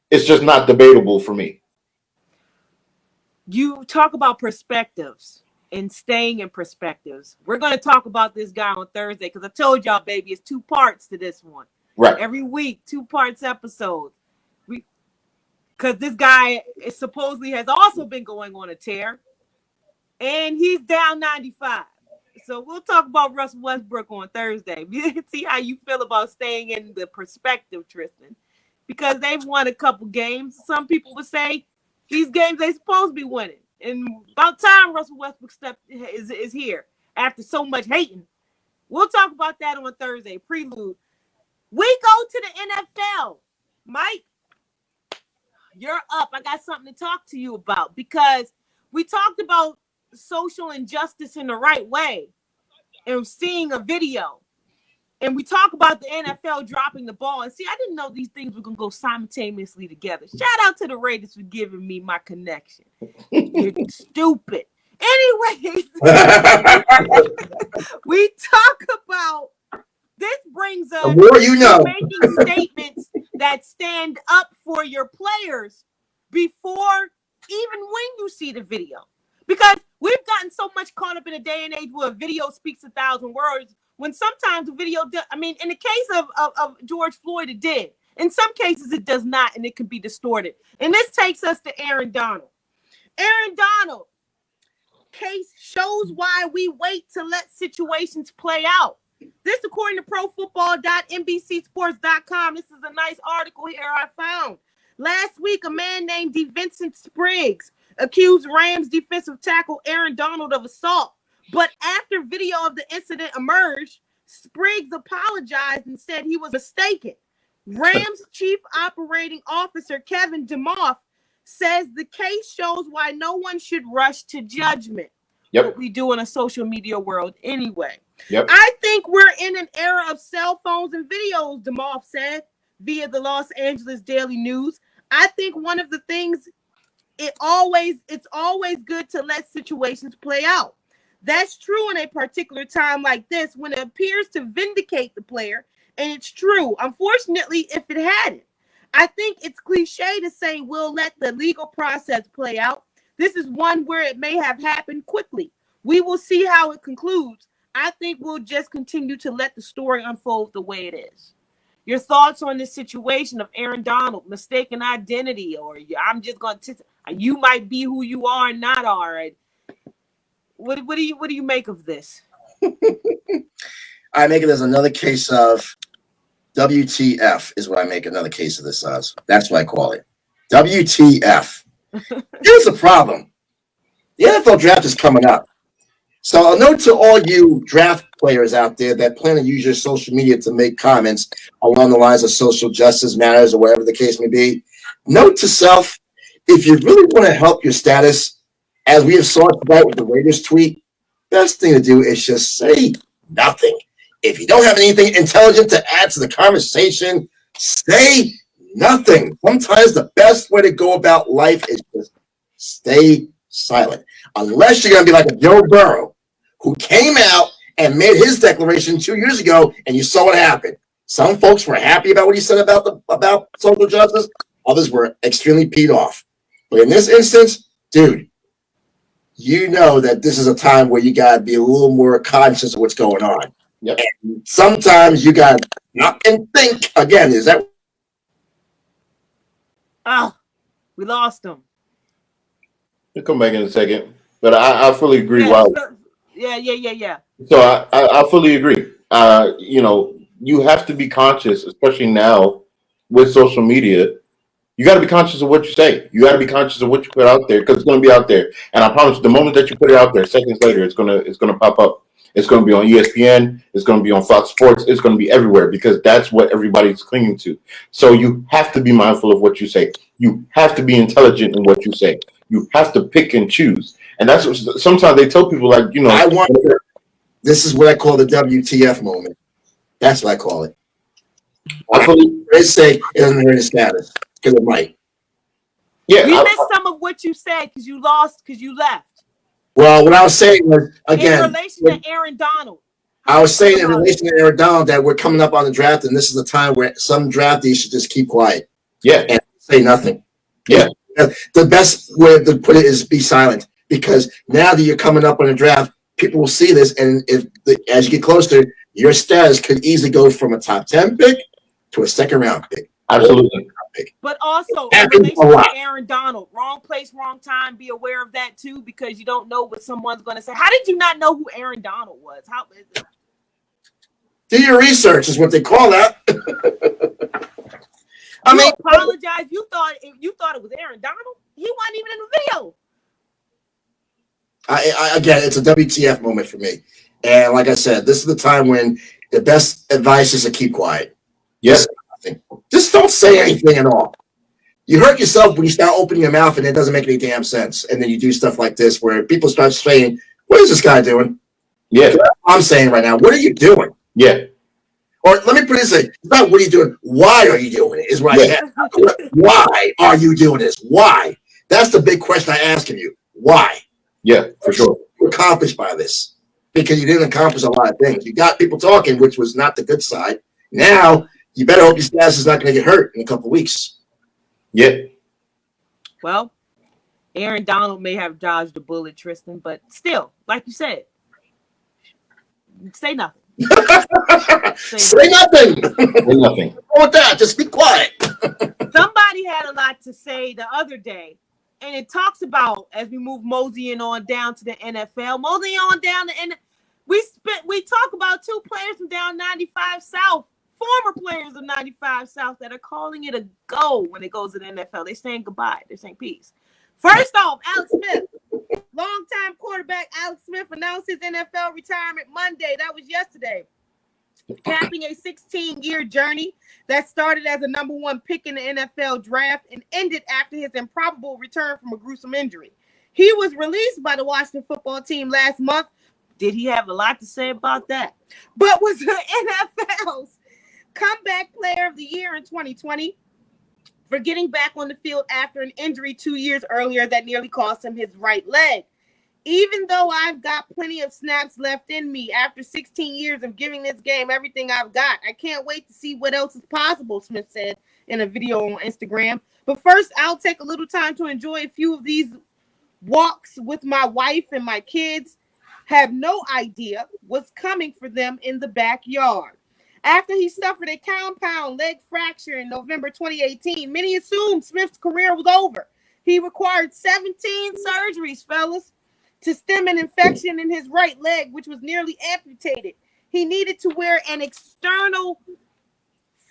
it's just not debatable for me. You talk about perspectives and staying in perspectives. We're going to talk about this guy on Thursday because I told y'all, baby, it's 2 parts to this one. Right. Every week, 2 parts episode. Because this guy is supposedly has also been going on a tear. And he's down 95. So we'll talk about Russell Westbrook on Thursday. See how you feel about staying in the perspective, Tristan. Because they've won a couple games. Some people would say these games they supposed to be winning. And about time Russell Westbrook is here after so much hating. We'll talk about that on Thursday. Prelude. We go to the NFL. Mike, you're up. I got something to talk to you about because we talked about social injustice in the right way and seeing a video. And we talk about the NFL dropping the ball. And see, I didn't know these things were going to go simultaneously together. Shout out to the Raiders for giving me my connection. You're stupid. Anyways, we talk about this brings us the more you know. making statements that stand up for your players before even when you see the video. Because we've gotten so much caught up in a day and age where a video speaks 1,000 words, when sometimes the video, in the case of George Floyd, it did. In some cases, it does not, and it can be distorted. And this takes us to Aaron Donald. Aaron Donald case shows why we wait to let situations play out. This, according to ProFootball.NBCSports.com. This is a nice article here I found. Last week, a man named DeVincent Spriggs accused Rams defensive tackle Aaron Donald of assault. But after video of the incident emerged, Spriggs apologized and said he was mistaken. Rams chief operating officer Kevin DeMoff says the case shows why no one should rush to judgment. Yep. What we do in a social media world anyway. Yep. I think we're in an era of cell phones and videos, DeMoff said via the Los Angeles Daily News. I think one of the things it's always good to let situations play out. That's true in a particular time like this when it appears to vindicate the player, and it's true. Unfortunately, if it hadn't, I think it's cliche to say we'll let the legal process play out. This is one where it may have happened quickly. We will see how it concludes. I think we'll just continue to let the story unfold the way it is. Your thoughts on this situation of Aaron Donald, mistaken identity, or I'm just going to, you might be who you are and not are. What do you make of this? I make it as another case of WTF is what I make another case of this as. That's what I call it. WTF. Here's the problem. The NFL draft is coming up. So a note to all you draft players out there that plan to use your social media to make comments along the lines of social justice matters or whatever the case may be. Note to self, if you really want to help your status, as we have saw tonight with the Raiders tweet, best thing to do is just say nothing. If you don't have anything intelligent to add to the conversation, say nothing. Sometimes the best way to go about life is just stay silent. Unless you're going to be like a Joe Burrow, who came out and made his declaration 2 years ago, and you saw what happened. Some folks were happy about what he said about social justice. Others were extremely peed off. But in this instance, dude, you know that this is a time where you got to be a little more conscious of what's going on. Yep. And sometimes you got to stop and think. Again, is that? Oh, we lost him. We'll come back in a second. But I fully agree. Yeah. So I fully agree. You have to be conscious, especially now with social media, You got to be conscious of what you say. You got to be conscious of what you put out there because it's going to be out there. And I promise, the moment that you put it out there, seconds later, it's gonna pop up. It's going to be on ESPN. It's going to be on Fox Sports. It's going to be everywhere because that's what everybody's clinging to. So you have to be mindful of what you say. You have to be intelligent in what you say. You have to pick and choose. And that's what sometimes they tell people, like, I wonder. This is what I call the WTF moment. That's what I call it. They say it doesn't hurt his status because it might. Yeah, we missed some of what you said because you lost because you left. Well, what I was saying was, again, in relation to Aaron Donald. I was saying in relation to Aaron Donald that we're coming up on the draft, and this is the time where some draftees should just keep quiet. Yeah. And say nothing. Yeah. The best way to put it is be silent, because now that you're coming up on the draft, people will see this, and as you get closer, your status could easily go from a top 10 pick to a second round pick. Absolutely. But also, in relation to Aaron Donald, wrong place, wrong time. Be aware of that too, because you don't know what someone's going to say. How did you not know who Aaron Donald was? How is it? Do your research is what they call that. I apologize. You thought it was Aaron Donald. He wasn't even in the video. Again, it's a WTF moment for me. And like I said, this is the time when the best advice is to keep quiet. Yes. Just don't say anything at all. You hurt yourself when you start opening your mouth and it doesn't make any damn sense. And then you do stuff like this where people start saying, what is this guy doing? Yeah. I'm saying right now, what are you doing? Yeah. Or let me put it this way. It's not what are you doing? Why are you doing it? Is what I ask. Why are you doing this? Why? That's the big question I'm asking you. Why? Yeah, for sure. You accomplished by this, because you didn't accomplish a lot of things. You got people talking, which was not the good side. Now, you better hope your status is not going to get hurt in a couple of weeks. Yeah. Well, Aaron Donald may have dodged a bullet, Tristan, but still, like you said, say nothing. Say nothing. Say nothing. With that, just be quiet. Somebody had a lot to say the other day, and it talks about, as we move moseying on down to the NFL, moseying on down to we talk about two players from down 95 South, former players of 95 South, that are calling it a go when it goes to the NFL. They're saying goodbye. They're saying peace. First off, Alex Smith, longtime quarterback Alex Smith, announced his NFL retirement Monday. That was yesterday, capping a 16-year journey that started as a number one pick in the NFL draft and ended after his improbable return from a gruesome injury. He was released by the Washington football team last month. Did he have a lot to say about that? But was the NFL's comeback player of the year in 2020 for getting back on the field after an injury 2 years earlier that nearly cost him his right leg. Even though I've got plenty of snaps left in me after 16 years of giving this game everything I've got, I can't wait to see what else is possible, Smith said in a video on Instagram. But first, I'll take a little time to enjoy a few of these walks with my wife and my kids. Have no idea what's coming for them in the backyard. After he suffered a compound leg fracture in November 2018, many assumed Smith's career was over. He required 17 surgeries, fellas, to stem an infection in his right leg, which was nearly amputated. He needed to wear an external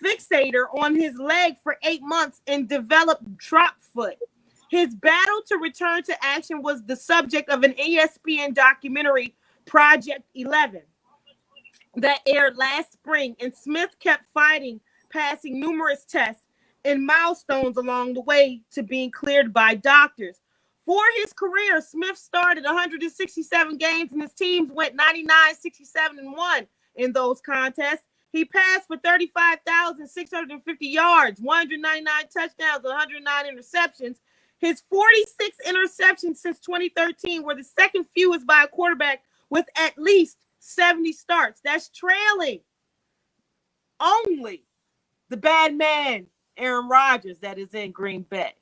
fixator on his leg for 8 months and developed drop foot. His battle to return to action was the subject of an ESPN documentary, Project 11, that aired last spring, and Smith kept fighting, passing numerous tests and milestones along the way to being cleared by doctors. For his career, Smith started 167 games, and his teams went 99, 67, and 1 in those contests. He passed for 35,650 yards, 199 touchdowns, 109 interceptions. His 46 interceptions since 2013 were the second fewest by a quarterback with at least 70 starts. That's trailing only the bad man, Aaron Rodgers, that is in Green Bay.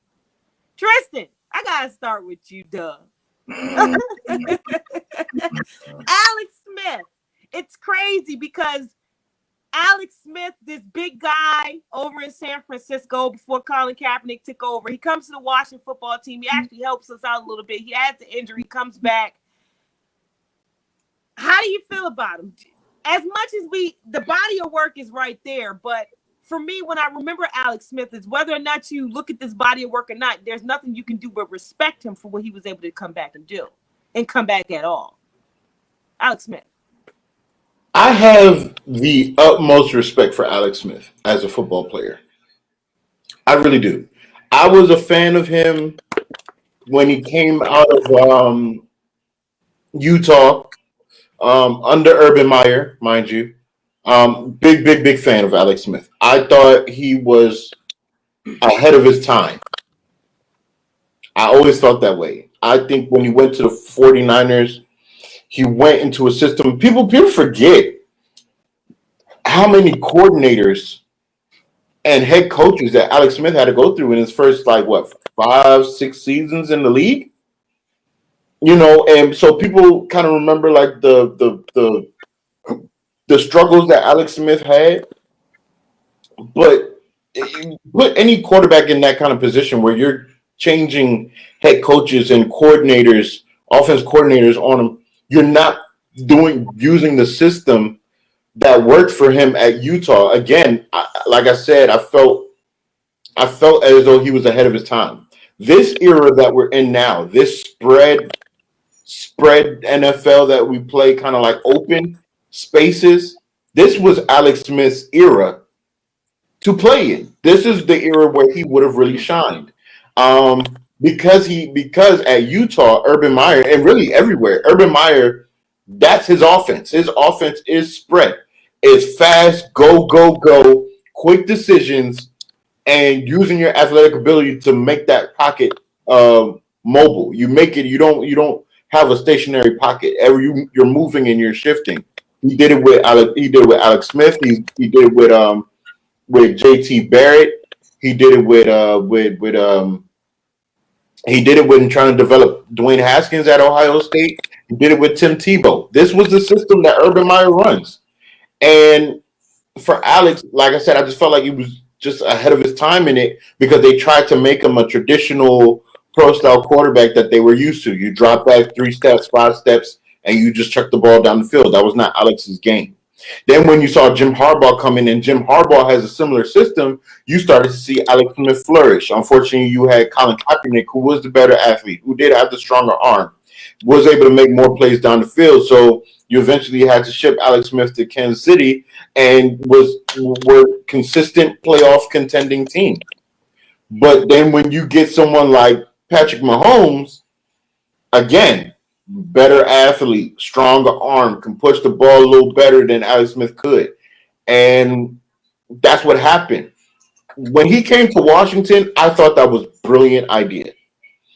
Tristan, I got to start with you, Doug. Alex Smith. It's crazy because Alex Smith, this big guy over in San Francisco before Colin Kaepernick took over, he comes to the Washington football team. He actually helps us out a little bit. He has the injury, comes back. How do you feel about him? As much as the body of work is right there, but for me, when I remember Alex Smith, is whether or not you look at this body of work or not, there's nothing you can do but respect him for what he was able to come back and do, and come back at all. Alex Smith. I have the utmost respect for Alex Smith as a football player. I really do. I was a fan of him when he came out of Utah under Urban Meyer, mind you. Big fan of Alex Smith. I thought he was ahead of his time. I always felt that way. I think when he went to the 49ers, he went into a system. People forget how many coordinators and head coaches that Alex Smith had to go through in his first 5-6 seasons in the league. And so people kind of remember the struggles that Alex Smith had. But put any quarterback in that kind of position where you're changing head coaches and coordinators, offense coordinators on them, you're not using the system that worked for him at Utah. Again, like I said, I felt as though he was ahead of his time. This era that we're in now, this spread NFL that we play, kind of like open spaces, this was Alex Smith's era to play in. This is the era where he would have really shined. Because at Utah, Urban Meyer, and really everywhere, Urban Meyer, that's his offense. His offense is spread. It's fast, go, quick decisions, and using your athletic ability to make that pocket mobile. You make it. You don't have a stationary pocket. You're moving and you're shifting. He did it with Alex. He did it with Alex Smith. He did it with JT Barrett. He did it he did it when trying to develop Dwayne Haskins at Ohio State. He did it with Tim Tebow. This was the system that Urban Meyer runs. And for Alex, like I said, I just felt like he was just ahead of his time in it because they tried to make him a traditional pro-style quarterback that they were used to. You drop back 3 steps, 5 steps, and you just chuck the ball down the field. That was not Alex's game. Then when you saw Jim Harbaugh come in, and Jim Harbaugh has a similar system, you started to see Alex Smith flourish. Unfortunately, you had Colin Kaepernick, who was the better athlete, who did have the stronger arm, was able to make more plays down the field. So you eventually had to ship Alex Smith to Kansas City and were consistent playoff contending team. But then when you get someone like Patrick Mahomes, again, better athlete, stronger arm, can push the ball a little better than Alex Smith could. And that's what happened. When he came to Washington, I thought that was a brilliant idea.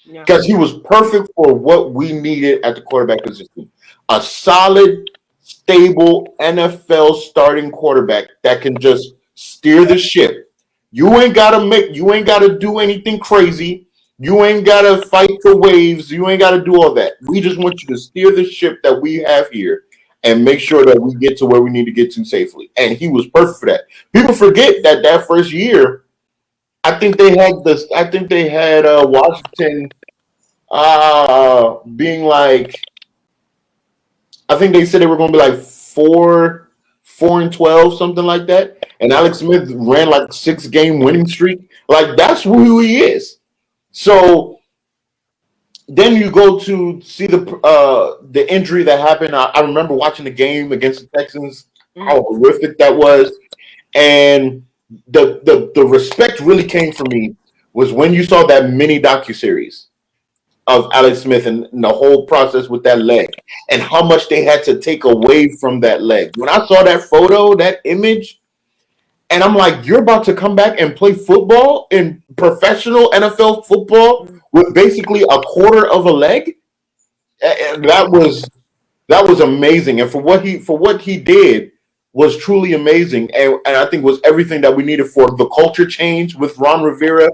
Because he was perfect for what we needed at the quarterback position. A solid, stable NFL starting quarterback that can just steer the ship. You ain't gotta do anything crazy. You ain't gotta fight the waves. You ain't gotta do all that. We just want you to steer the ship that we have here and make sure that we get to where we need to get to safely. And he was perfect for that. People forget that first year, I think they had Washington being like, I think they said they were going to be like 4-12, something like that. And Alex Smith ran like a 6-game winning streak. Like, that's who he is. So then you go to see the injury that happened. I remember watching the game against the Texans, how horrific that was. And the respect really came for me was when you saw that mini docuseries of Alex Smith and the whole process with that leg and how much they had to take away from that leg. When I saw that photo, that image, and I'm like, you're about to come back and play football in professional NFL football with basically a quarter of a leg? That was amazing. And for what he did was truly amazing. And I think was everything that we needed for the culture change with Ron Rivera,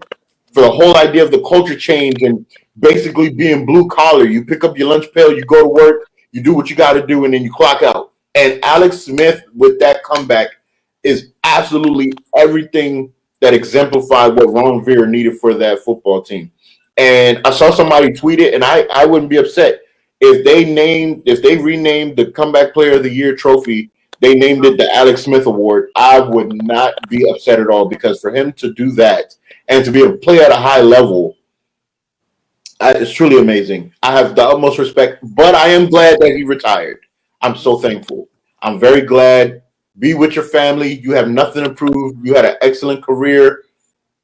for the whole idea of the culture change and basically being blue collar. You pick up your lunch pail, you go to work, you do what you got to do, and then you clock out. And Alex Smith with that comeback is absolutely everything that exemplified what Ron Rivera needed for that football team. And I saw somebody tweet it, and I wouldn't be upset if they renamed the Comeback Player of the Year trophy they named it the Alex Smith Award, I would not be upset at all, because for him to do that and to be able to play at a high level, it's truly amazing. I have the utmost respect, but I am glad that he retired. I'm so thankful. I'm very glad. Be with your family. You have nothing to prove. You had an excellent career.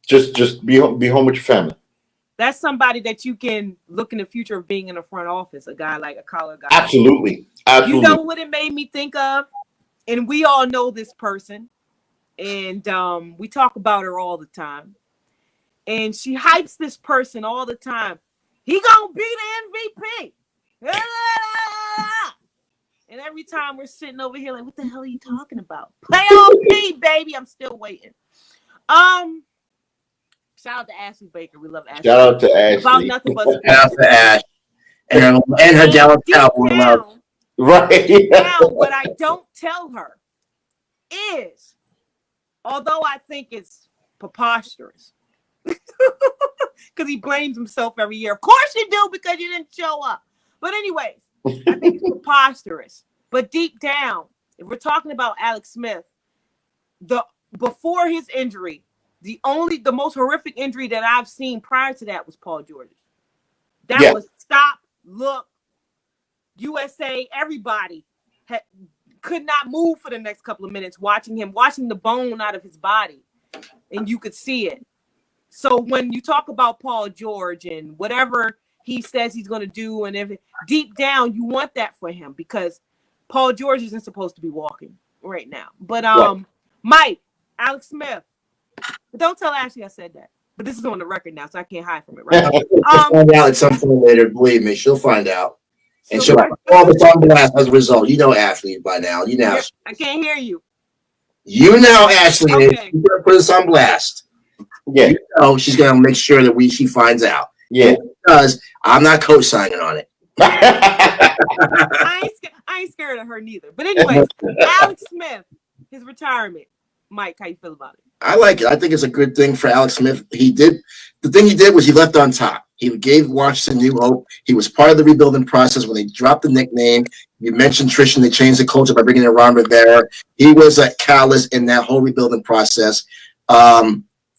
Just be home with your family. That's somebody that you can look in the future of being in the front office, a guy like a collar guy. Absolutely. You know what it made me think of? And we all know this person. And we talk about her all the time. And she hypes this person all the time. He gonna be the MVP. And every time we're sitting over here like, what the hell are you talking about? Playoff P, baby. I'm still waiting. Shout out to Ashley Baker. We love Ashley. Shout out to Ashley. About nothing but sports. Shout out to Ash. And her Dallas Cowboy love. Right. Now, what I don't tell her is, although I think it's preposterous, because he blames himself every year. Of course you do, because you didn't show up. But anyways, I think it's preposterous. But deep down, if we're talking about Alex Smith, before his injury, the most horrific injury that I've seen prior to that was Paul George. That was stop, look, USA, everybody could not move for the next couple of minutes watching the bone out of his body. And you could see it. So when you talk about Paul George and whatever he says he's going to do, and everything, deep down, you want that for him, because Paul George isn't supposed to be walking right now. But Mike, Alex Smith, don't tell Ashley I said that. But this is on the record now, so I can't hide from it right now. She'll find out at some point later. Believe me, she'll find out. And she'll put all this on blast as a result. You know Ashley by now. You know. I can't hear you. You know Ashley. Okay. She's going to put us on blast. Yeah. You know she's going to make sure that she finds out. Yeah. Because I'm not co-signing on it. I ain't scared of her neither. But anyways, Alex Smith, his retirement. Mike, how you feel about it? I like it. I think it's a good thing for Alex Smith. The thing he did was he left on top. He gave Washington new hope. He was part of the rebuilding process when they dropped the nickname. You mentioned Trish, and they changed the culture by bringing in Ron Rivera. He was a catalyst in that whole rebuilding process.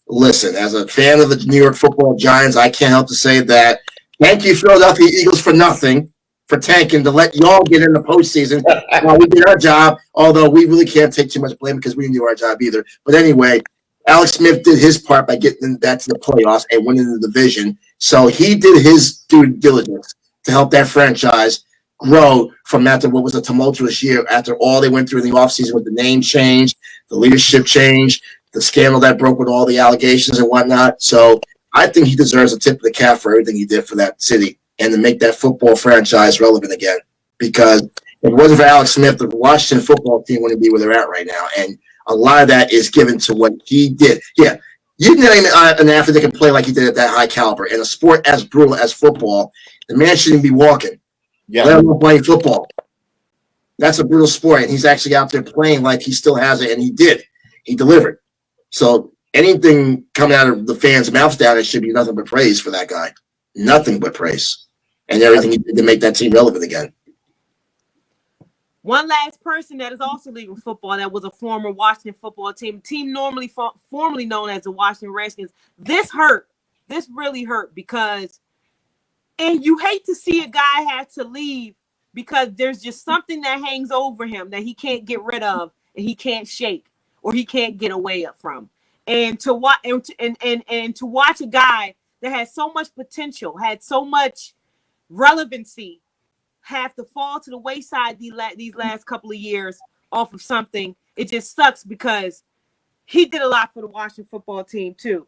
Listen, as a fan of the New York Football Giants, I can't help to say that thank you, Philadelphia Eagles, for nothing, for tanking to let y'all get in the postseason while we did our job, although we really can't take too much blame because we didn't do our job either. But anyway, Alex Smith did his part by getting that to the playoffs and winning the division. So he did his due diligence to help that franchise grow from after what was a tumultuous year, after all they went through in the offseason with the name change, the leadership change, the scandal that broke with all the allegations and whatnot. So I think he deserves a tip of the cap for everything he did for that city and to make that football franchise relevant again. Because if it wasn't for Alex Smith, the Washington football team wouldn't be where they're at right now. And a lot of that is given to what he did. Yeah, you can name an athlete that can play like he did at that high caliber. In a sport as brutal as football, the man shouldn't be walking. Yeah. Let him play football. That's a brutal sport, and he's actually out there playing like he still has it, and he did. He delivered. So anything coming out of the fans' mouths down, it should be nothing but praise for that guy. Nothing but praise. And everything he did to make that team relevant again. One last person that is also leaving football that was a former Washington football team normally formerly known as the Washington Redskins. This hurt. This really hurt because, and you hate to see a guy have to leave because there's just something that hangs over him that he can't get rid of and he can't shake or he can't get away from. And to watch and to watch a guy that has so much potential, had so much relevancy, have to fall to the wayside these last couple of years off of something. It just sucks because he did a lot for the Washington football team too.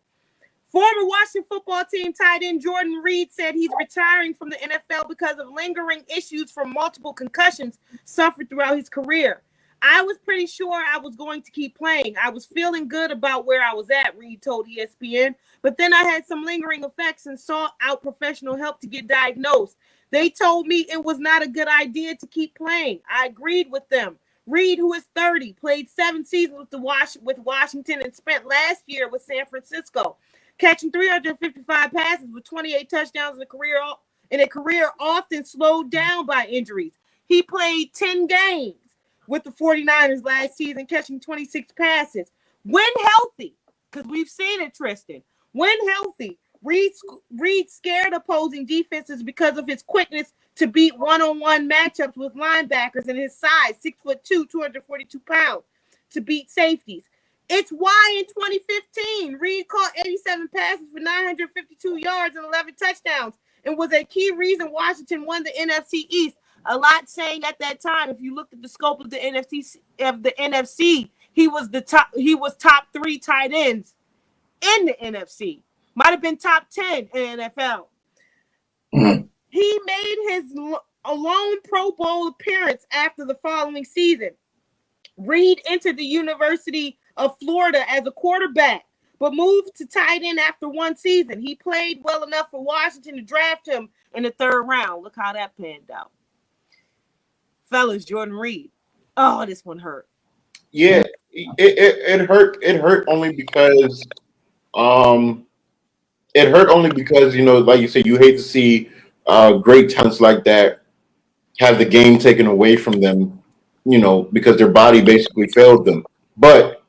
Former Washington football team tight end Jordan Reed said he's retiring from the NFL because of lingering issues from multiple concussions suffered throughout his career. I was pretty sure I was going to keep playing. I was feeling good about where I was at, Reed told ESPN. But then I had some lingering effects and sought out professional help to get diagnosed. They told me it was not a good idea to keep playing. I agreed with them. Reed, who is 30, played 7 seasons with Washington and spent last year with San Francisco, catching 355 passes with 28 touchdowns in a career often slowed down by injuries. He played 10 games with the 49ers last season, catching 26 passes. When healthy, because we've seen it, Tristan. When healthy, Reed scared opposing defenses because of his quickness to beat one-on-one matchups with linebackers and his size, 6'2", 242 pounds, to beat safeties. It's why in 2015, Reed caught 87 passes for 952 yards and 11 touchdowns and was a key reason Washington won the NFC East. A lot saying at that time, if you looked at the scope of the NFC, he was top 3 tight ends in the NFC. Might have been top 10 in NFL. Mm-hmm. He made his lone Pro Bowl appearance after the following season. Reed entered the University of Florida as a quarterback, but moved to tight end after one season. He played well enough for Washington to draft him in the 3rd round. Look how that panned out. Fellas, Jordan Reed. Oh, this one hurt. Yeah, it hurt. It hurt only because like you said, you hate to see great talents like that have the game taken away from them, because their body basically failed them. But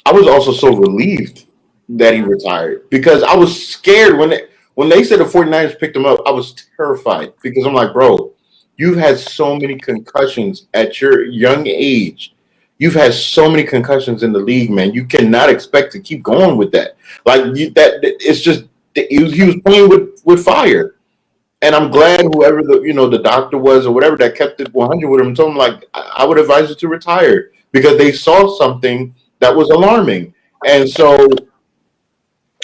I was also so relieved that he retired because I was scared when they said the 49ers picked him up. I was terrified because I'm like, bro, you've had so many concussions at your young age. You've had so many concussions in the league, man. You cannot expect to keep going with that. It's just he was playing with fire, and I'm glad whoever the doctor was or whatever that kept it 100 with him told him, like, I would advise you to retire because they saw something that was alarming, and so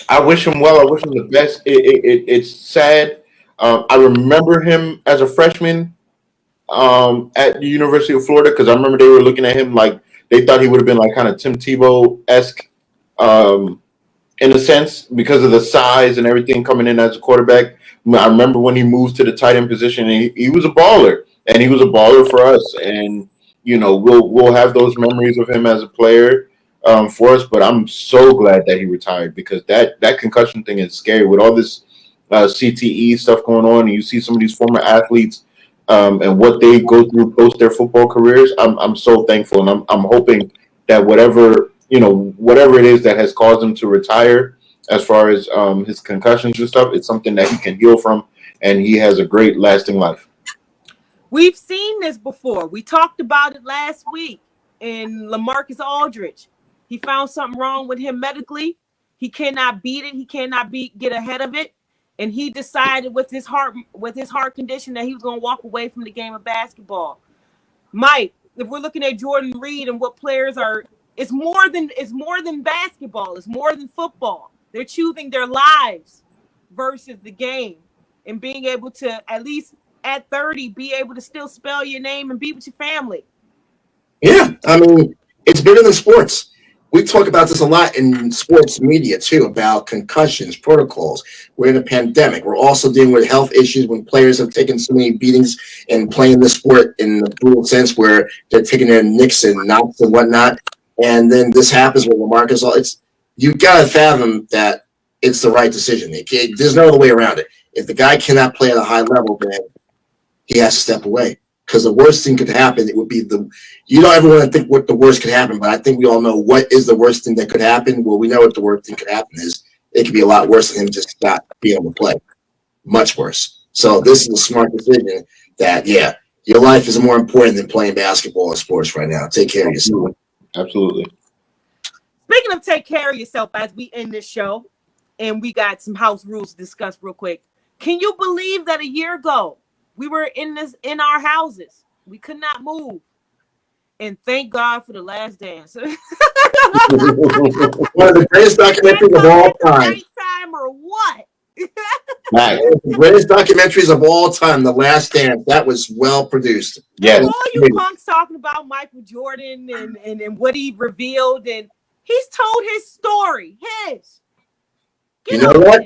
I wish him well. I wish him the best. It's sad. I remember him as a freshman at the University of Florida because I remember they were looking at him like they thought he would have been like kind of Tim Tebow-esque in a sense because of the size and everything coming in as a quarterback. I remember when he moved to the tight end position, and he was a baller, and he was a baller for us. And we'll have those memories of him as a player for us. But I'm so glad that he retired because that concussion thing is scary with all this CTE stuff going on. And you see some of these former athletes and what they go through post their football careers. I'm so thankful, and I'm hoping that whatever it is that has caused him to retire, as far as his concussions and stuff, it's something that he can heal from, and he has a great lasting life. We've seen this before. We talked about it last week in LaMarcus Aldridge. He found something wrong with him medically. He cannot beat it. He cannot get ahead of it. And he decided with his heart condition that he was going to walk away from the game of basketball. Mike, if we're looking at Jordan Reed and what players are, it's more than basketball. It's more than football. They're choosing their lives versus the game and being able to, at least at 30, be able to still spell your name and be with your family. Yeah, I mean, it's bigger than sports. We talk about this a lot in sports media, too, about concussions, protocols. We're in a pandemic. We're also dealing with health issues when players have taken so many beatings and playing the sport in a brutal sense where they're taking their nicks and knocks and whatnot. And then this happens with LaMarcus. You got to fathom that it's the right decision. There's no other way around it. If the guy cannot play at a high level, then he has to step away. Because the worst thing could happen, it would be you don't ever want to think what the worst could happen, but I think we all know what is the worst thing that could happen. Well, we know what the worst thing could happen is. It could be a lot worse than him just not being able to play. Much worse. So this is a smart decision that, yeah, your life is more important than playing basketball or sports right now. Take care of yourself. Absolutely. Speaking of take care of yourself, as we end this show, and we got some house rules to discuss real quick. Can you believe that a year ago, we were in our houses. We could not move. And thank God for The Last Dance. One of the greatest documentaries of all time. Right time or what? The greatest documentaries of all time, The Last Dance. That was well produced. Yes. All you punks talking about Michael Jordan and what he revealed, and he's told his story. You know what?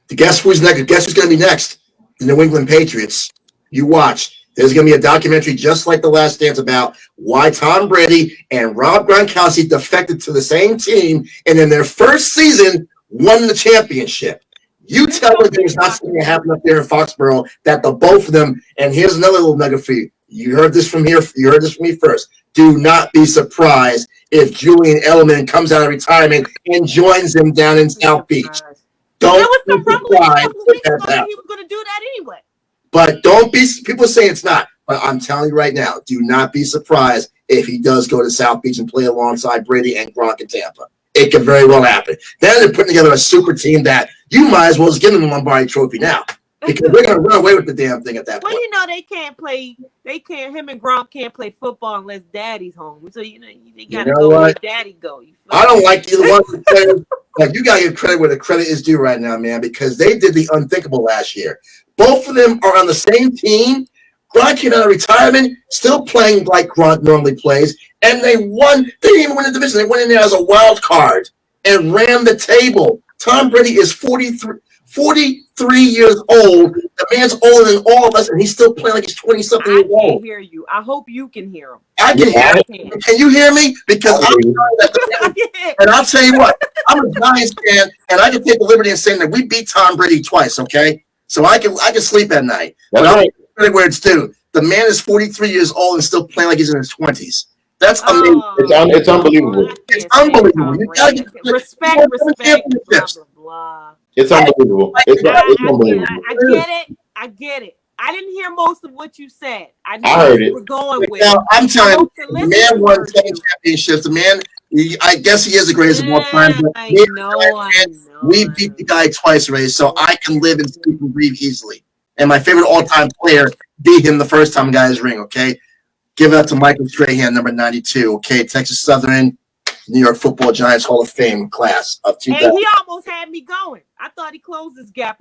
Guess who's next? Guess who's going to be next? The New England Patriots. You watch. There's going to be a documentary just like The Last Dance about why Tom Brady and Rob Gronkowski defected to the same team and in their first season won the championship. You tell me there's not something happening up there in Foxborough that the both of them, and here's another little nugget for you. You heard this from here. You heard this from me first. Do not be surprised if Julian Edelman comes out of retirement and joins them down in South Beach. Don't there was some be rumbling a surprised couple of weeks if ago that that he was going to do that anyway. But don't be, people say it's not. But I'm telling you right now, do not be surprised if he does go to South Beach and play alongside Brady and Gronk in Tampa. It could very well happen. Then they're putting together a super team that you might as well just give them the Lombardi Trophy now. Because they're going to run away with the damn thing at that point. Well, you know, they can't play. Him and Gronk can't play football unless Daddy's home. So, you know, they got to go where Daddy go. I don't like either one of the players. Like, you got to give credit where the credit is due right now, man, because they did the unthinkable last year. Both of them are on the same team. Gronk came out of retirement, still playing like Gronk normally plays, and they won. They didn't even win the division. They went in there as a wild card and ran the table. Tom Brady is 43 years old. The man's older than all of us, and he's still playing like he's 20-something years old. I can't hear you. I hope you can hear him. I can hear him. Can you hear me? Because and I'll tell you what, I'm a Giants fan, and I can take the liberty of saying that we beat Tom Brady twice, okay? So I can sleep at night. That's right. Where it's due. The man is 43 years old and still playing like he's in his 20s. That's amazing. It's unbelievable. It's unbelievable. Respect. Blah, blah, blah. It's unbelievable. It's unbelievable. I get it. I didn't hear most of what you said. I heard it. We're going with. Now, I'm telling you, the man won 7 championships. The man, I guess he is the greatest of all time. But I know. We beat the guy twice already, so I can live and sleep and breathe easily. And my favorite all-time player beat him the first time he got his ring, okay? Give it up to Michael Strahan, number 92, okay? Texas Southern, New York Football Giants Hall of Fame class of 2000. And he almost had me going. I thought he closed his gap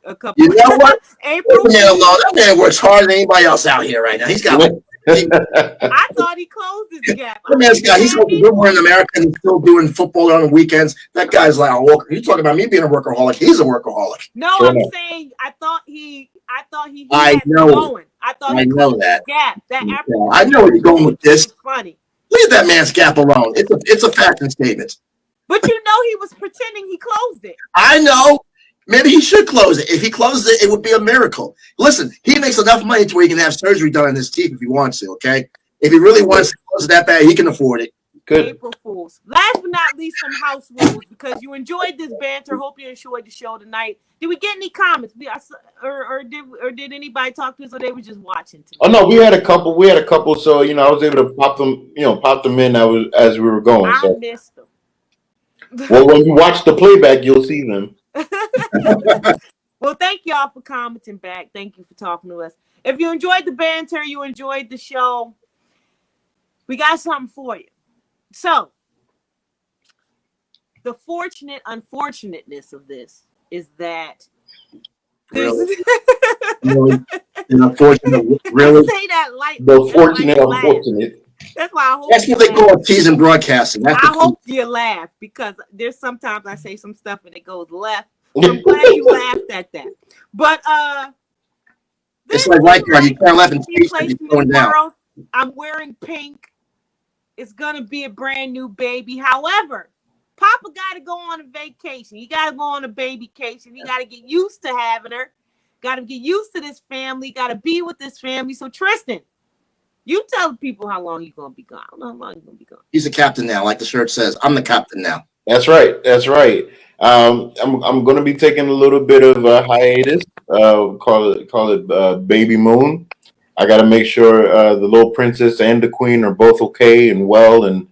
a couple. You know what? April. That man works harder than anybody else out here right now. He's got I thought he closed his gap. He's over in America and still doing football on the weekends. That guy's like a walker. You're talking about me being a workaholic. He's a workaholic. No, I'm saying I thought he had going. I know that. Gap. I know where you're going with this. Funny. Leave that man's gap alone. It's a fashion statement. But you know he was pretending he closed it. I know. Maybe he should close it. If he closes it, it would be a miracle. Listen, he makes enough money to where he can have surgery done on his teeth if he wants to, okay? If he really wants to close it that bad, he can afford it. Good. April Fools. Last but not least, some house rules because you enjoyed this banter. Hope you enjoyed the show tonight. Did we get any comments? Or did anybody talk to us, or they were just watching tonight? Oh no, we had a couple. So I was able to pop them in as we were going. I missed them. Well, when you watch the playback, you'll see them. Well, thank y'all for commenting back. Thank you for talking to us. If you enjoyed the banter, you enjoyed the show, we got something for you. So, the unfortunateness of this is that really? Unfortunate, really? I say that like the fortunate, unfortunate. That's why I hope that's what they call teasing broadcasting. I hope you laugh because there's sometimes I say some stuff and it goes left. I'm glad you laughed at that. But it's like right now, you can't laugh and tease and you're going down. I'm wearing pink. It's gonna be a brand new baby. However, Papa got to go on a vacation. You got to go on a babycation. You got to get used to having her. Got to get used to this family. Got to be with this family. So Tristan, you tell people how long you're gonna be gone. I don't know how long you're gonna be gone. He's a captain now, like the shirt says. I'm the captain now. That's right. I'm gonna be taking a little bit of a hiatus. Call it baby moon. I got to make sure the little princess and the queen are both okay and well, and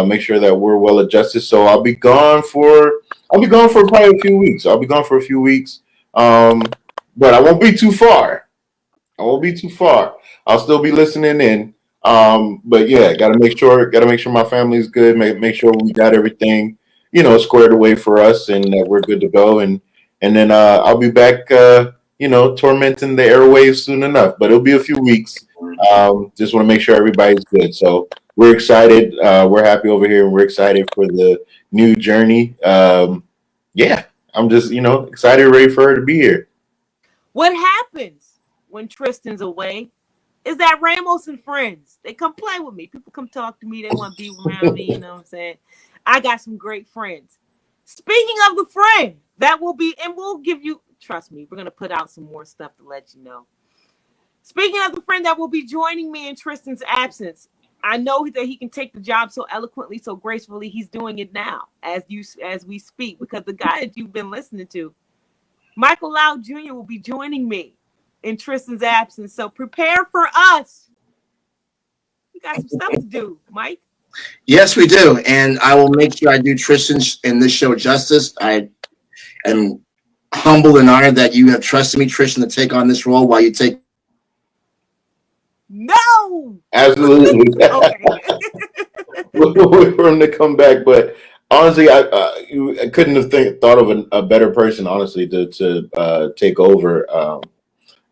make sure that we're well adjusted. So I'll be gone for probably a few weeks. But I won't be too far. I'll still be listening in. But yeah, got to make sure my family's good. Make sure we got everything, squared away for us, and we're good to go. And then I'll be back, tormenting the airwaves soon enough. But it'll be a few weeks. Just want to make sure everybody's good. So we're excited. We're happy over here, and we're excited for the new journey. Yeah, I'm just excited, ready for her to be here. What happens when Tristan's away is that Ramos and friends, they come play with me. People come talk to me. They want to be around me. You know what I'm saying? I got some great friends. Speaking of the friend that will be, and we'll give you, trust me, we're going to put out some more stuff to let you know. Speaking of the friend that will be joining me in Tristan's absence, I know that he can take the job so eloquently, so gracefully. He's doing it now as we speak, because the guy that you've been listening to, Michael Lyle Jr., will be joining me in Tristan's absence. So prepare for us. We got some stuff to do, Mike. Yes, we do. And I will make sure I do Tristan's in this show justice. I am humbled and honored that you have trusted me, Tristan, to take on this role while you take. No! Absolutely. Okay. We'll wait for him to come back, but honestly, I couldn't have thought of a better person, honestly, to take over.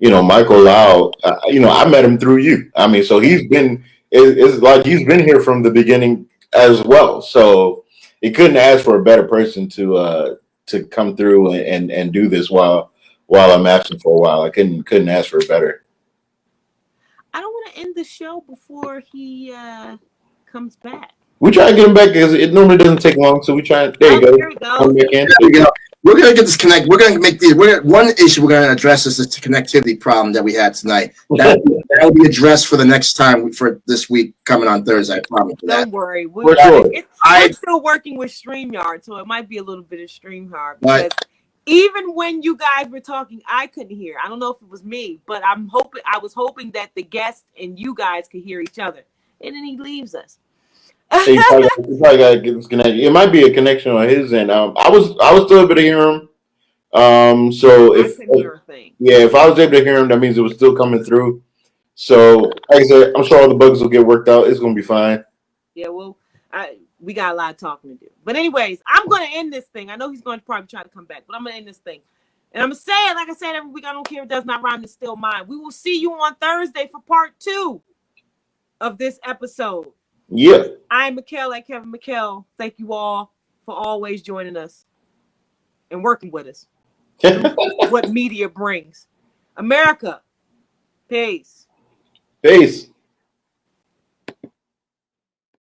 Michael Lau. I met him through you. I mean, so he's been. It's like he's been here from the beginning as well. So he couldn't ask for a better person to come through and do this while I'm absent for a while. I couldn't ask for better. I don't want to end the show before he comes back. We try to get him back because it normally doesn't take long. So we try. There you go. There we go. Come back in. There we go. We're gonna get this connect. We're gonna make these. One issue we're gonna address is the connectivity problem that we had tonight. That'll be addressed for the next time for this week coming on Thursday. I promise you that. Don't worry. For sure. I'm still working with StreamYard, so it might be a little bit of StreamYard because even when you guys were talking, I couldn't hear. I don't know if it was me, but I was hoping that the guest and you guys could hear each other, and then he leaves us. You probably got to get this connected. It might be a connection on his end. I was still able to hear him. So if I was able to hear him, that means it was still coming through. So like I said, I'm sure all the bugs will get worked out. It's gonna be fine. Yeah, well, we got a lot of talking to do. But anyways, I'm gonna end this thing. I know he's going to probably try to come back, but I'm gonna end this thing. And I'm gonna say it like I said every week. I don't care if it does not rhyme. It's still mine. We will see you on Thursday for part 2 of this episode. Yeah. I'm Mikkel, like Kevin McKell. Thank you all for always joining us and working with us. What media brings. America. Peace. Peace.